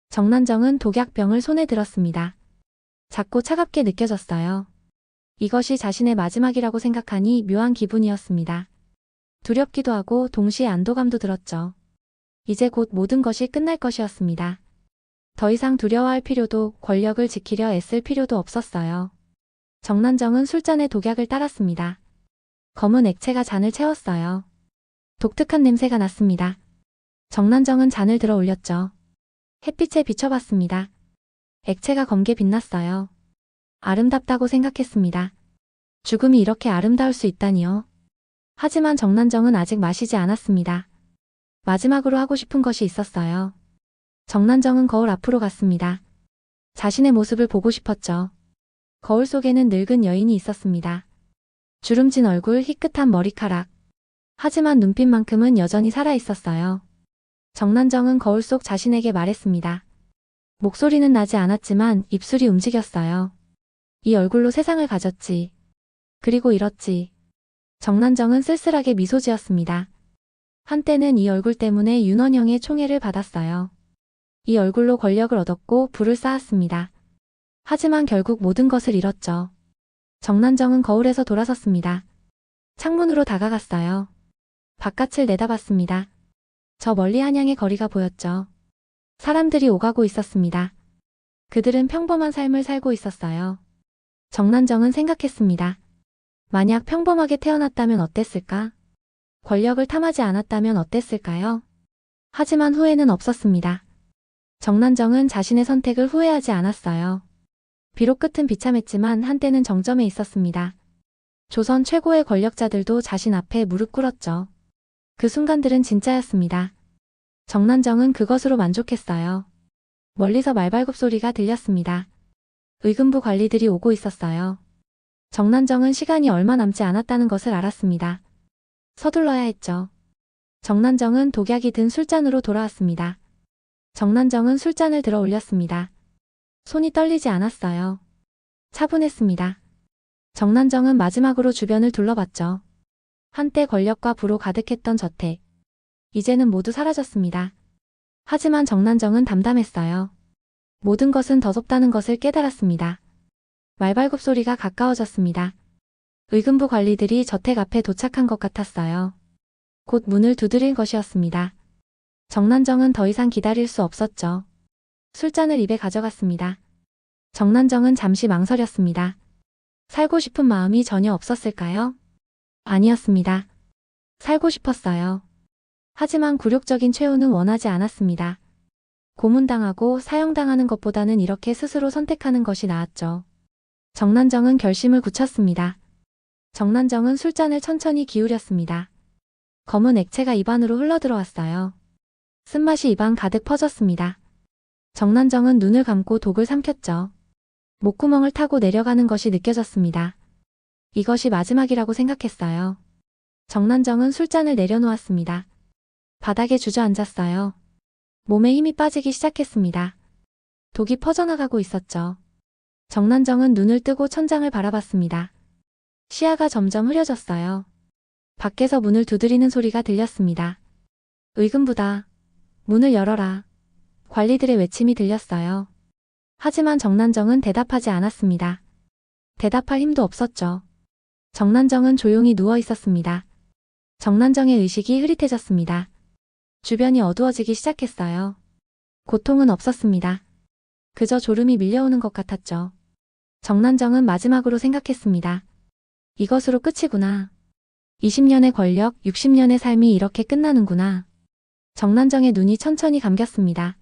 정난정은 독약병을 손에 들었습니다. 작고 차갑게 느껴졌어요. 이것이 자신의 마지막이라고 생각하니 묘한 기분이었습니다. 두렵기도 하고 동시에 안도감도 들었죠. 이제 곧 모든 것이 끝날 것이었습니다. 더 이상 두려워할 필요도 권력을 지키려 애쓸 필요도 없었어요. 정난정은 술잔에 독약을 따랐습니다. 검은 액체가 잔을 채웠어요. 독특한 냄새가 났습니다. 정난정은 잔을 들어 올렸죠. 햇빛에 비춰봤습니다. 액체가 검게 빛났어요. 아름답다고 생각했습니다. 죽음이 이렇게 아름다울 수 있다니요. 하지만 정난정은 아직 마시지 않았습니다. 마지막으로 하고 싶은 것이 있었어요. 정난정은 거울 앞으로 갔습니다. 자신의 모습을 보고 싶었죠. 거울 속에는 늙은 여인이 있었습니다. 주름진 얼굴, 희끗한 머리카락. 하지만 눈빛만큼은 여전히 살아있었어요. 정난정은 거울 속 자신에게 말했습니다. 목소리는 나지 않았지만 입술이 움직였어요. 이 얼굴로 세상을 가졌지. 그리고 잃었지. 정난정은 쓸쓸하게 미소 지었습니다. 한때는 이 얼굴 때문에 윤원형의 총애를 받았어요. 이 얼굴로 권력을 얻었고 부를 쌓았습니다. 하지만 결국 모든 것을 잃었죠. 정난정은 거울에서 돌아섰습니다. 창문으로 다가갔어요. 바깥을 내다봤습니다. 저 멀리 한양의 거리가 보였죠. 사람들이 오가고 있었습니다. 그들은 평범한 삶을 살고 있었어요. 정난정은 생각했습니다. 만약 평범하게 태어났다면 어땠을까? 권력을 탐하지 않았다면 어땠을까요? 하지만 후회는 없었습니다. 정난정은 자신의 선택을 후회하지 않았어요. 비록 끝은 비참했지만 한때는 정점에 있었습니다. 조선 최고의 권력자들도 자신 앞에 무릎 꿇었죠. 그 순간들은 진짜였습니다. 정난정은 그것으로 만족했어요. 멀리서 말발굽 소리가 들렸습니다. 의금부 관리들이 오고 있었어요. 정난정은 시간이 얼마 남지 않았다는 것을 알았습니다. 서둘러야 했죠. 정난정은 독약이 든 술잔으로 돌아왔습니다. 정난정은 술잔을 들어 올렸습니다. 손이 떨리지 않았어요. 차분했습니다. 정난정은 마지막으로 주변을 둘러봤죠. 한때 권력과 부로 가득했던 저택. 이제는 모두 사라졌습니다. 하지만 정난정은 담담했어요. 모든 것은 더덥다는 것을 깨달았습니다. 말발굽 소리가 가까워졌습니다. 의금부 관리들이 저택 앞에 도착한 것 같았어요. 곧 문을 두드릴 것이었습니다. 정난정은 더 이상 기다릴 수 없었죠. 술잔을 입에 가져갔습니다. 정난정은 잠시 망설였습니다. 살고 싶은 마음이 전혀 없었을까요? 아니었습니다. 살고 싶었어요. 하지만 굴욕적인 최후는 원하지 않았습니다. 고문당하고 사형당하는 것보다는 이렇게 스스로 선택하는 것이 나았죠. 정난정은 결심을 굳혔습니다. 정난정은 술잔을 천천히 기울였습니다. 검은 액체가 입안으로 흘러들어왔어요. 쓴맛이 입안 가득 퍼졌습니다. 정난정은 눈을 감고 독을 삼켰죠. 목구멍을 타고 내려가는 것이 느껴졌습니다. 이것이 마지막이라고 생각했어요. 정난정은 술잔을 내려놓았습니다. 바닥에 주저앉았어요. 몸에 힘이 빠지기 시작했습니다. 독이 퍼져나가고 있었죠. 정난정은 눈을 뜨고 천장을 바라봤습니다. 시야가 점점 흐려졌어요. 밖에서 문을 두드리는 소리가 들렸습니다. 의금부다. 문을 열어라. 관리들의 외침이 들렸어요. 하지만 정난정은 대답하지 않았습니다. 대답할 힘도 없었죠. 정난정은 조용히 누워 있었습니다. 정난정의 의식이 흐릿해졌습니다. 주변이 어두워지기 시작했어요. 고통은 없었습니다. 그저 졸음이 밀려오는 것 같았죠. 정난정은 마지막으로 생각했습니다. 이것으로 끝이구나. 20년의 권력, 60년의 삶이 이렇게 끝나는구나. 정난정의 눈이 천천히 감겼습니다.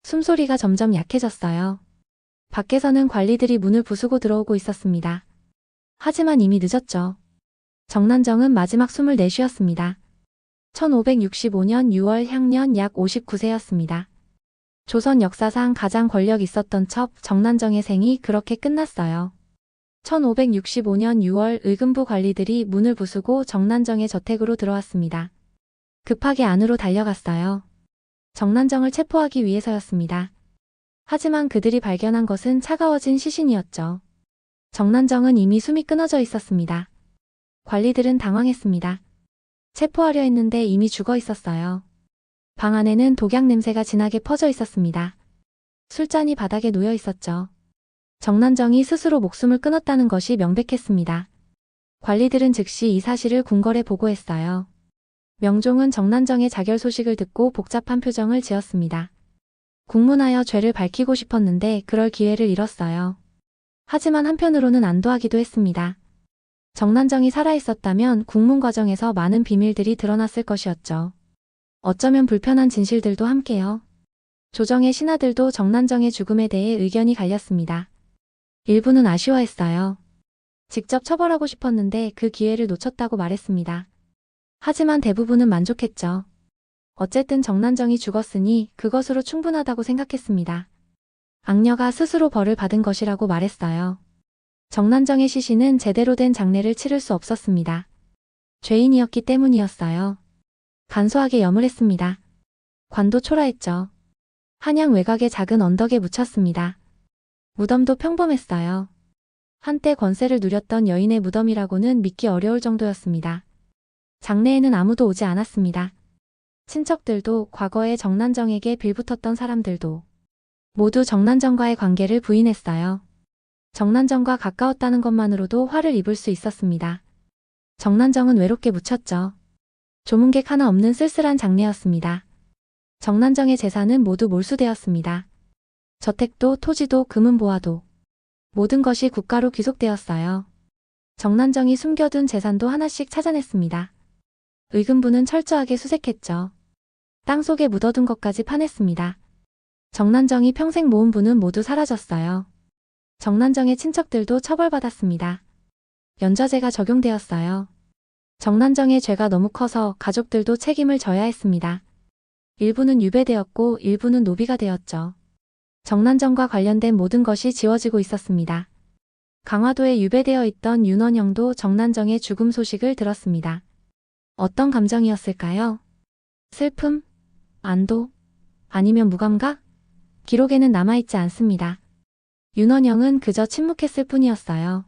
숨소리가 점점 약해졌어요. 밖에서는 관리들이 문을 부수고 들어오고 있었습니다. 하지만 이미 늦었죠. 정난정은 마지막 숨을 내쉬었습니다. 1565년 6월 향년 약 59세였습니다. 조선 역사상 가장 권력 있었던 첩 정난정의 생이 그렇게 끝났어요. 1565년 6월 의금부 관리들이 문을 부수고 정난정의 저택으로 들어왔습니다. 급하게 안으로 달려갔어요. 정난정을 체포하기 위해서였습니다. 하지만 그들이 발견한 것은 차가워진 시신이었죠. 정난정은 이미 숨이 끊어져 있었습니다. 관리들은 당황했습니다. 체포하려 했는데 이미 죽어 있었어요. 방 안에는 독약 냄새가 진하게 퍼져 있었습니다. 술잔이 바닥에 놓여 있었죠. 정난정이 스스로 목숨을 끊었다는 것이 명백했습니다. 관리들은 즉시 이 사실을 궁궐에 보고했어요. 명종은 정난정의 자결 소식을 듣고 복잡한 표정을 지었습니다. 국문하여 죄를 밝히고 싶었는데 그럴 기회를 잃었어요. 하지만 한편으로는 안도하기도 했습니다. 정난정이 살아있었다면 국문 과정에서 많은 비밀들이 드러났을 것이었죠. 어쩌면 불편한 진실들도 함께요. 조정의 신하들도 정난정의 죽음에 대해 의견이 갈렸습니다. 일부는 아쉬워했어요. 직접 처벌하고 싶었는데 그 기회를 놓쳤다고 말했습니다. 하지만 대부분은 만족했죠. 어쨌든 정난정이 죽었으니 그것으로 충분하다고 생각했습니다. 악녀가 스스로 벌을 받은 것이라고 말했어요. 정난정의 시신은 제대로 된 장례를 치를 수 없었습니다. 죄인이었기 때문이었어요. 간소하게 염을 했습니다. 관도 초라했죠. 한양 외곽의 작은 언덕에 묻혔습니다. 무덤도 평범했어요. 한때 권세를 누렸던 여인의 무덤이라고는 믿기 어려울 정도였습니다. 장례에는 아무도 오지 않았습니다. 친척들도 과거에 정난정에게 빌붙었던 사람들도 모두 정난정과의 관계를 부인했어요. 정난정과 가까웠다는 것만으로도 화를 입을 수 있었습니다. 정난정은 외롭게 묻혔죠. 조문객 하나 없는 쓸쓸한 장례였습니다. 정난정의 재산은 모두 몰수되었습니다. 저택도 토지도 금은보화도 모든 것이 국가로 귀속되었어요. 정난정이 숨겨둔 재산도 하나씩 찾아냈습니다. 의금부는 철저하게 수색했죠. 땅속에 묻어둔 것까지 파냈습니다. 정난정이 평생 모은 부는 모두 사라졌어요. 정난정의 친척들도 처벌받았습니다. 연좌제가 적용되었어요. 정난정의 죄가 너무 커서 가족들도 책임을 져야 했습니다. 일부는 유배되었고 일부는 노비가 되었죠. 정난정과 관련된 모든 것이 지워지고 있었습니다. 강화도에 유배되어 있던 윤원영도 정난정의 죽음 소식을 들었습니다. 어떤 감정이었을까요? 슬픔? 안도? 아니면 무감각? 기록에는 남아있지 않습니다. 윤원영은 그저 침묵했을 뿐이었어요.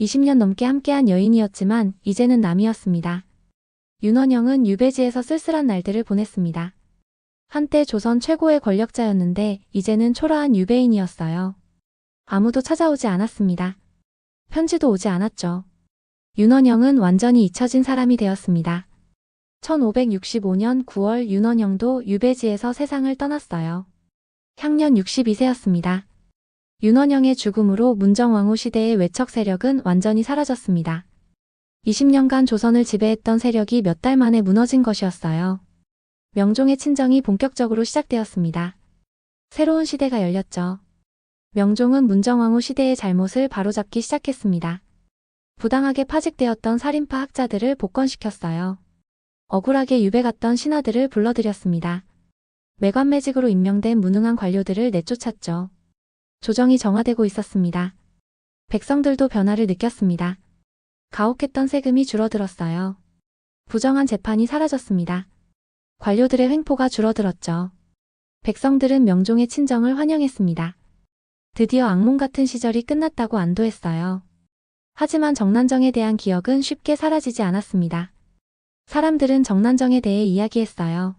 20년 넘게 함께한 여인이었지만 이제는 남이었습니다. 윤원영은 유배지에서 쓸쓸한 날들을 보냈습니다. 한때 조선 최고의 권력자였는데 이제는 초라한 유배인이었어요. 아무도 찾아오지 않았습니다. 편지도 오지 않았죠. 윤원영은 완전히 잊혀진 사람이 되었습니다. 1565년 9월 윤원영도 유배지에서 세상을 떠났어요. 향년 62세였습니다. 윤원영의 죽음으로 문정왕후 시대의 외척 세력은 완전히 사라졌습니다. 20년간 조선을 지배했던 세력이 몇 달 만에 무너진 것이었어요. 명종의 친정이 본격적으로 시작되었습니다. 새로운 시대가 열렸죠. 명종은 문정왕후 시대의 잘못을 바로잡기 시작했습니다. 부당하게 파직되었던 살인파 학자들을 복권시켰어요. 억울하게 유배갔던 신하들을 불러들였습니다. 매관매직으로 임명된 무능한 관료들을 내쫓았죠. 조정이 정화되고 있었습니다. 백성들도 변화를 느꼈습니다. 가혹했던 세금이 줄어들었어요. 부정한 재판이 사라졌습니다. 관료들의 횡포가 줄어들었죠. 백성들은 명종의 친정을 환영했습니다. 드디어 악몽 같은 시절이 끝났다고 안도했어요. 하지만 정난정에 대한 기억은 쉽게 사라지지 않았습니다. 사람들은 정난정에 대해 이야기했어요.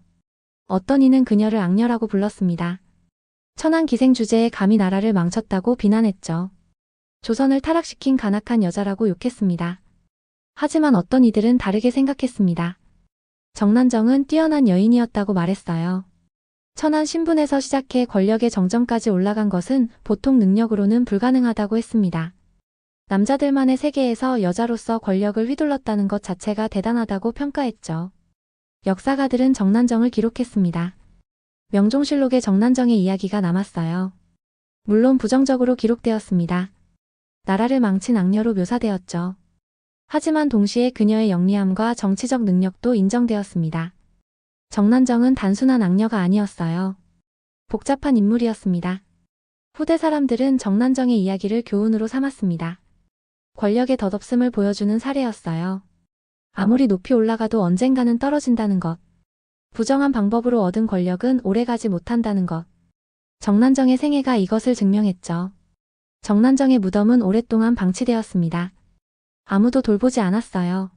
어떤 이는 그녀를 악녀라고 불렀습니다. 천한 기생 주제에 감히 나라를 망쳤다고 비난했죠. 조선을 타락시킨 간악한 여자라고 욕했습니다. 하지만 어떤 이들은 다르게 생각했습니다. 정난정은 뛰어난 여인이었다고 말했어요. 천한 신분에서 시작해 권력의 정점까지 올라간 것은 보통 능력으로는 불가능하다고 했습니다. 남자들만의 세계에서 여자로서 권력을 휘둘렀다는 것 자체가 대단하다고 평가했죠. 역사가들은 정난정을 기록했습니다. 명종실록에 정난정의 이야기가 남았어요. 물론 부정적으로 기록되었습니다. 나라를 망친 악녀로 묘사되었죠. 하지만 동시에 그녀의 영리함과 정치적 능력도 인정되었습니다. 정난정은 단순한 악녀가 아니었어요. 복잡한 인물이었습니다. 후대 사람들은 정난정의 이야기를 교훈으로 삼았습니다. 권력의 덧없음을 보여주는 사례였어요. 아무리 높이 올라가도 언젠가는 떨어진다는 것. 부정한 방법으로 얻은 권력은 오래가지 못한다는 것. 정난정의 생애가 이것을 증명했죠. 정난정의 무덤은 오랫동안 방치되었습니다. 아무도 돌보지 않았어요.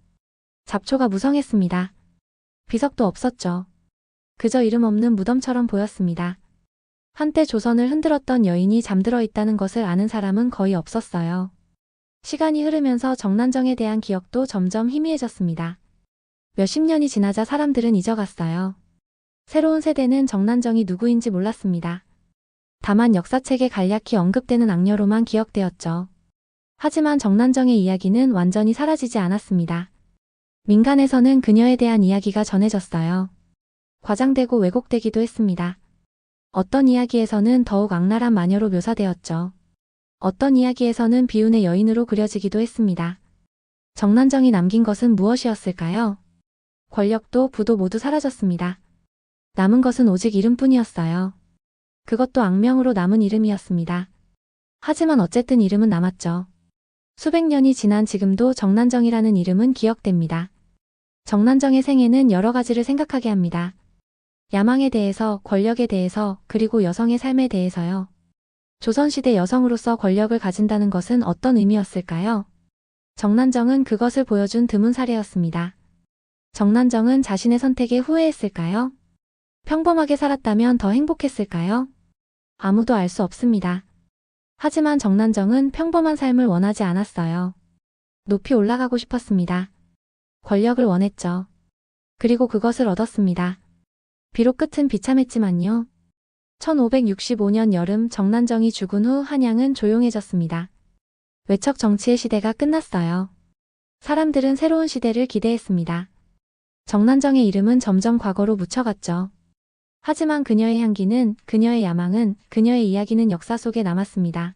잡초가 무성했습니다. 비석도 없었죠. 그저 이름 없는 무덤처럼 보였습니다. 한때 조선을 흔들었던 여인이 잠들어 있다는 것을 아는 사람은 거의 없었어요. 시간이 흐르면서 정난정에 대한 기억도 점점 희미해졌습니다. 몇십 년이 지나자 사람들은 잊어갔어요. 새로운 세대는 정난정이 누구인지 몰랐습니다. 다만 역사책에 간략히 언급되는 악녀로만 기억되었죠. 하지만 정난정의 이야기는 완전히 사라지지 않았습니다. 민간에서는 그녀에 대한 이야기가 전해졌어요. 과장되고 왜곡되기도 했습니다. 어떤 이야기에서는 더욱 악랄한 마녀로 묘사되었죠. 어떤 이야기에서는 비운의 여인으로 그려지기도 했습니다. 정난정이 남긴 것은 무엇이었을까요? 권력도 부도 모두 사라졌습니다. 남은 것은 오직 이름뿐이었어요. 그것도 악명으로 남은 이름이었습니다. 하지만 어쨌든 이름은 남았죠. 수백 년이 지난 지금도 정난정이라는 이름은 기억됩니다. 정난정의 생애는 여러 가지를 생각하게 합니다. 야망에 대해서, 권력에 대해서, 그리고 여성의 삶에 대해서요. 조선시대 여성으로서 권력을 가진다는 것은 어떤 의미였을까요? 정난정은 그것을 보여준 드문 사례였습니다. 정난정은 자신의 선택에 후회했을까요? 평범하게 살았다면 더 행복했을까요? 아무도 알 수 없습니다. 하지만 정난정은 평범한 삶을 원하지 않았어요. 높이 올라가고 싶었습니다. 권력을 원했죠. 그리고 그것을 얻었습니다. 비록 끝은 비참했지만요. 1565년 여름 정난정이 죽은 후 한양은 조용해졌습니다. 외척 정치의 시대가 끝났어요. 사람들은 새로운 시대를 기대했습니다. 정난정의 이름은 점점 과거로 묻혀갔죠. 하지만 그녀의 향기는, 그녀의 야망은, 그녀의 이야기는 역사 속에 남았습니다.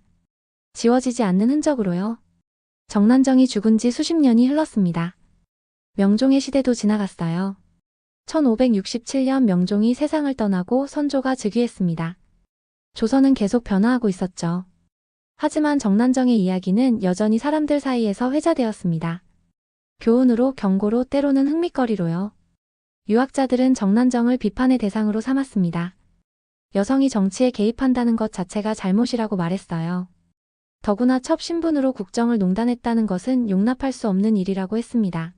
지워지지 않는 흔적으로요. 정난정이 죽은 지 수십 년이 흘렀습니다. 명종의 시대도 지나갔어요. 1567년 명종이 세상을 떠나고 선조가 즉위했습니다. 조선은 계속 변화하고 있었죠. 하지만 정난정의 이야기는 여전히 사람들 사이에서 회자되었습니다. 교훈으로, 경고로, 때로는 흥미거리로요. 유학자들은 정난정을 비판의 대상으로 삼았습니다. 여성이 정치에 개입한다는 것 자체가 잘못이라고 말했어요. 더구나 첩 신분으로 국정을 농단했다는 것은 용납할 수 없는 일이라고 했습니다.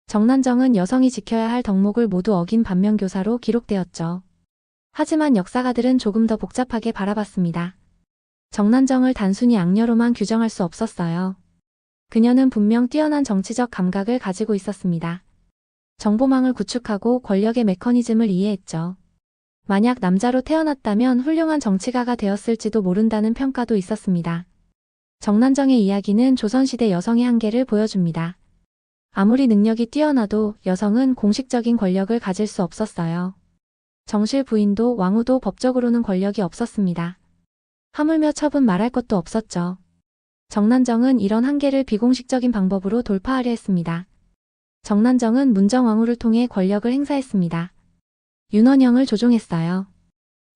정난정은 여성이 지켜야 할 덕목을 모두 어긴 반면교사로 기록되었죠. 하지만 역사가들은 조금 더 복잡하게 바라봤습니다. 정난정을 단순히 악녀로만 규정할 수 없었어요. 그녀는 분명 뛰어난 정치적 감각을 가지고 있었습니다. 정보망을 구축하고 권력의 메커니즘을 이해했죠. 만약 남자로 태어났다면 훌륭한 정치가가 되었을지도 모른다는 평가도 있었습니다. 정난정의 이야기는 조선시대 여성의 한계를 보여줍니다. 아무리 능력이 뛰어나도 여성은 공식적인 권력을 가질 수 없었어요. 정실 부인도 왕후도 법적으로는 권력이 없었습니다. 하물며 첩은 말할 것도 없었죠. 정난정은 이런 한계를 비공식적인 방법으로 돌파하려 했습니다. 정난정은 문정왕후를 통해 권력을 행사했습니다. 윤원영을 조종했어요.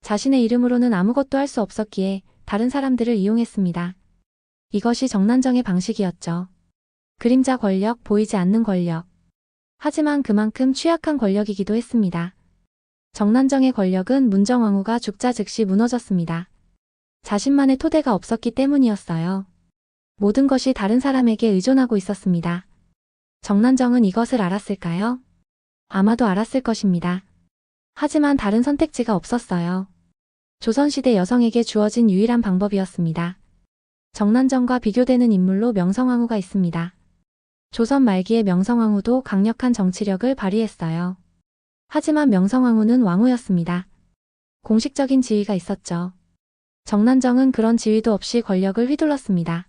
자신의 이름으로는 아무것도 할 수 없었기에 다른 사람들을 이용했습니다. 이것이 정난정의 방식이었죠. 그림자 권력, 보이지 않는 권력. 하지만 그만큼 취약한 권력이기도 했습니다. 정난정의 권력은 문정왕후가 죽자 즉시 무너졌습니다. 자신만의 토대가 없었기 때문이었어요. 모든 것이 다른 사람에게 의존하고 있었습니다. 정난정은 이것을 알았을까요? 아마도 알았을 것입니다. 하지만 다른 선택지가 없었어요. 조선시대 여성에게 주어진 유일한 방법이었습니다. 정난정과 비교되는 인물로 명성황후가 있습니다. 조선 말기의 명성황후도 강력한 정치력을 발휘했어요. 하지만 명성황후는 왕후였습니다. 공식적인 지위가 있었죠. 정난정은 그런 지위도 없이 권력을 휘둘렀습니다.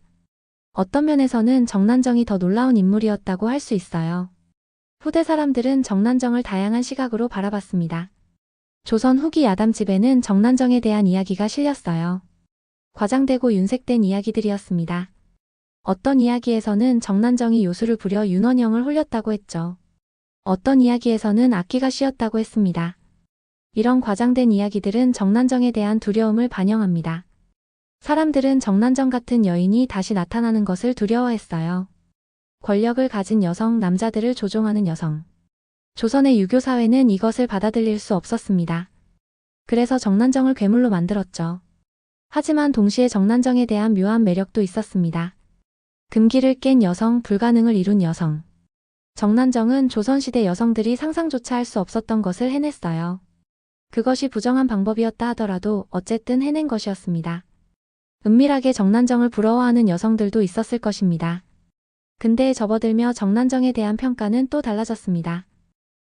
어떤 면에서는 정난정이 더 놀라운 인물이었다고 할 수 있어요. 후대 사람들은 정난정을 다양한 시각으로 바라봤습니다. 조선 후기 야담집에는 정난정에 대한 이야기가 실렸어요. 과장되고 윤색된 이야기들이었습니다. 어떤 이야기에서는 정난정이 요술을 부려 윤원영을 홀렸다고 했죠. 어떤 이야기에서는 악기가 씌었다고 했습니다. 이런 과장된 이야기들은 정난정에 대한 두려움을 반영합니다. 사람들은 정난정 같은 여인이 다시 나타나는 것을 두려워했어요. 권력을 가진 여성, 남자들을 조종하는 여성. 조선의 유교 사회는 이것을 받아들일 수 없었습니다. 그래서 정난정을 괴물로 만들었죠. 하지만 동시에 정난정에 대한 묘한 매력도 있었습니다. 금기를 깬 여성, 불가능을 이룬 여성. 정난정은 조선시대 여성들이 상상조차 할 수 없었던 것을 해냈어요. 그것이 부정한 방법이었다 하더라도 어쨌든 해낸 것이었습니다. 은밀하게 정난정을 부러워하는 여성들도 있었을 것입니다. 근대에 접어들며 정난정에 대한 평가는 또 달라졌습니다.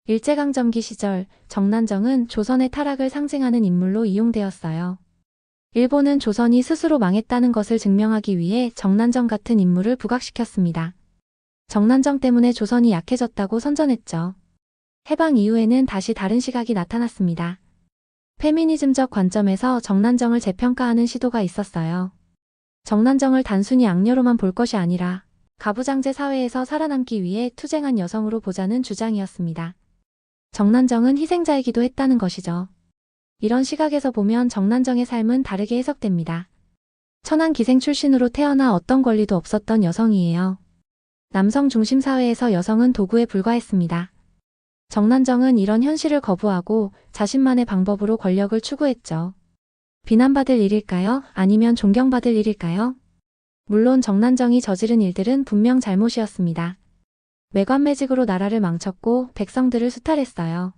일제강점기 시절 정난정은 조선의 타락을 상징하는 인물로 이용되었어요. 일본은 조선이 스스로 망했다는 것을 증명하기 위해 정난정 같은 인물을 부각시켰습니다. 정난정 때문에 조선이 약해졌다고 선전했죠. 해방 이후에는 다시 다른 시각이 나타났습니다. 페미니즘적 관점에서 정난정을 재평가하는 시도가 있었어요. 정난정을 단순히 악녀로만 볼 것이 아니라 가부장제 사회에서 살아남기 위해 투쟁한 여성으로 보자는 주장이었습니다. 정난정은 희생자이기도 했다는 것이죠. 이런 시각에서 보면 정난정의 삶은 다르게 해석됩니다. 천한 기생 출신으로 태어나 어떤 권리도 없었던 여성이에요. 남성 중심 사회에서 여성은 도구에 불과했습니다. 정난정은 이런 현실을 거부하고 자신만의 방법으로 권력을 추구했죠. 비난받을 일일까요? 아니면 존경받을 일일까요? 물론 정난정이 저지른 일들은 분명 잘못이었습니다. 매관매직으로 나라를 망쳤고 백성들을 수탈했어요.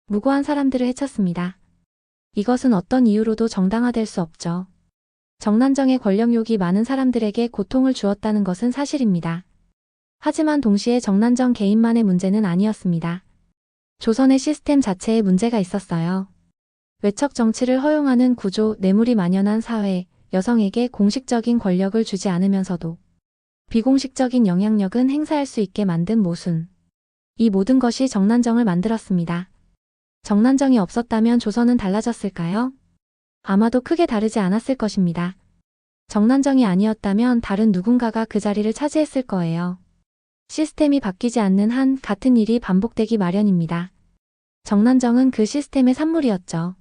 무고한 사람들을 해쳤습니다. 이것은 어떤 이유로도 정당화될 수 없죠. 정난정의 권력욕이 많은 사람들에게 고통을 주었다는 것은 사실입니다. 하지만 동시에 정난정 개인만의 문제는 아니었습니다. 조선의 시스템 자체에 문제가 있었어요. 외척 정치를 허용하는 구조, 뇌물이 만연한 사회, 여성에게 공식적인 권력을 주지 않으면서도 비공식적인 영향력은 행사할 수 있게 만든 모순. 이 모든 것이 정난정을 만들었습니다. 정난정이 없었다면 조선은 달라졌을까요? 아마도 크게 다르지 않았을 것입니다. 정난정이 아니었다면 다른 누군가가 그 자리를 차지했을 거예요. 시스템이 바뀌지 않는 한 같은 일이 반복되기 마련입니다. 정난정은 그 시스템의 산물이었죠.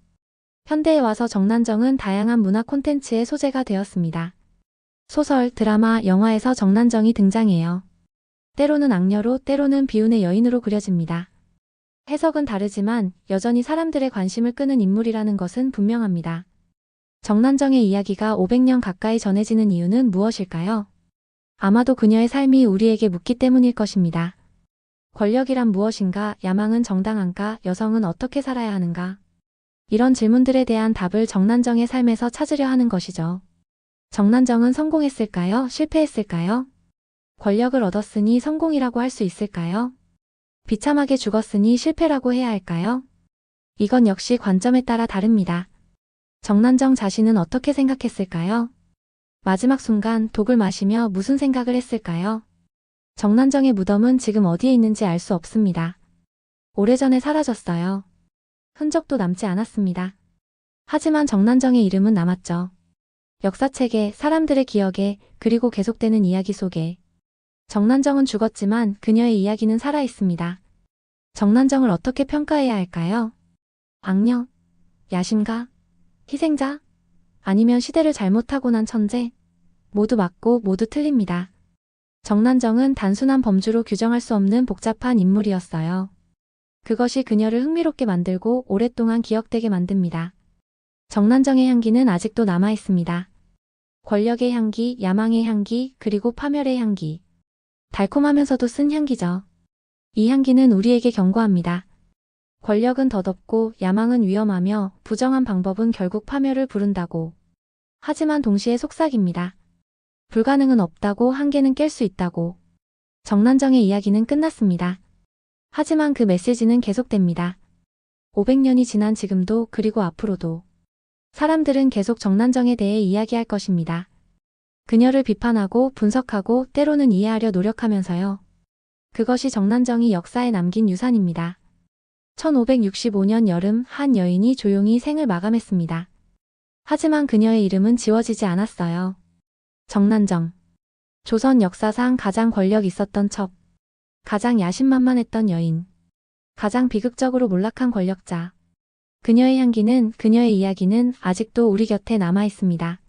현대에 와서 정난정은 다양한 문화 콘텐츠의 소재가 되었습니다. 소설, 드라마, 영화에서 정난정이 등장해요. 때로는 악녀로, 때로는 비운의 여인으로 그려집니다. 해석은 다르지만 여전히 사람들의 관심을 끄는 인물이라는 것은 분명합니다. 정난정의 이야기가 500년 가까이 전해지는 이유는 무엇일까요? 아마도 그녀의 삶이 우리에게 묻기 때문일 것입니다. 권력이란 무엇인가? 야망은 정당한가? 여성은 어떻게 살아야 하는가? 이런 질문들에 대한 답을 정난정의 삶에서 찾으려 하는 것이죠. 정난정은 성공했을까요? 실패했을까요? 권력을 얻었으니 성공이라고 할 수 있을까요? 비참하게 죽었으니 실패라고 해야 할까요? 이건 역시 관점에 따라 다릅니다. 정난정 자신은 어떻게 생각했을까요? 마지막 순간 독을 마시며 무슨 생각을 했을까요? 정난정의 무덤은 지금 어디에 있는지 알 수 없습니다. 오래전에 사라졌어요. 흔적도 남지 않았습니다. 하지만 정난정의 이름은 남았죠. 역사책에, 사람들의 기억에, 그리고 계속되는 이야기 속에. 정난정은 죽었지만 그녀의 이야기는 살아있습니다. 정난정을 어떻게 평가해야 할까요? 악녀? 야심가? 희생자? 아니면 시대를 잘못하고 난 천재? 모두 맞고 모두 틀립니다. 정난정은 단순한 범주로 규정할 수 없는 복잡한 인물이었어요. 그것이 그녀를 흥미롭게 만들고 오랫동안 기억되게 만듭니다. 정난정의 향기는 아직도 남아있습니다. 권력의 향기, 야망의 향기, 그리고 파멸의 향기. 달콤하면서도 쓴 향기죠. 이 향기는 우리에게 경고합니다. 권력은 더덥고 야망은 위험하며 부정한 방법은 결국 파멸을 부른다고. 하지만 동시에 속삭입니다. 불가능은 없다고, 한계는 깰 수 있다고. 정난정의 이야기는 끝났습니다. 하지만 그 메시지는 계속됩니다. 500년이 지난 지금도, 그리고 앞으로도. 사람들은 계속 정난정에 대해 이야기할 것입니다. 그녀를 비판하고 분석하고 때로는 이해하려 노력하면서요. 그것이 정난정이 역사에 남긴 유산입니다. 1565년 여름 한 여인이 조용히 생을 마감했습니다. 하지만 그녀의 이름은 지워지지 않았어요. 정난정. 조선 역사상 가장 권력 있었던 척. 가장 야심만만했던 여인. 가장 비극적으로 몰락한 권력자. 그녀의 향기는, 그녀의 이야기는 아직도 우리 곁에 남아 있습니다.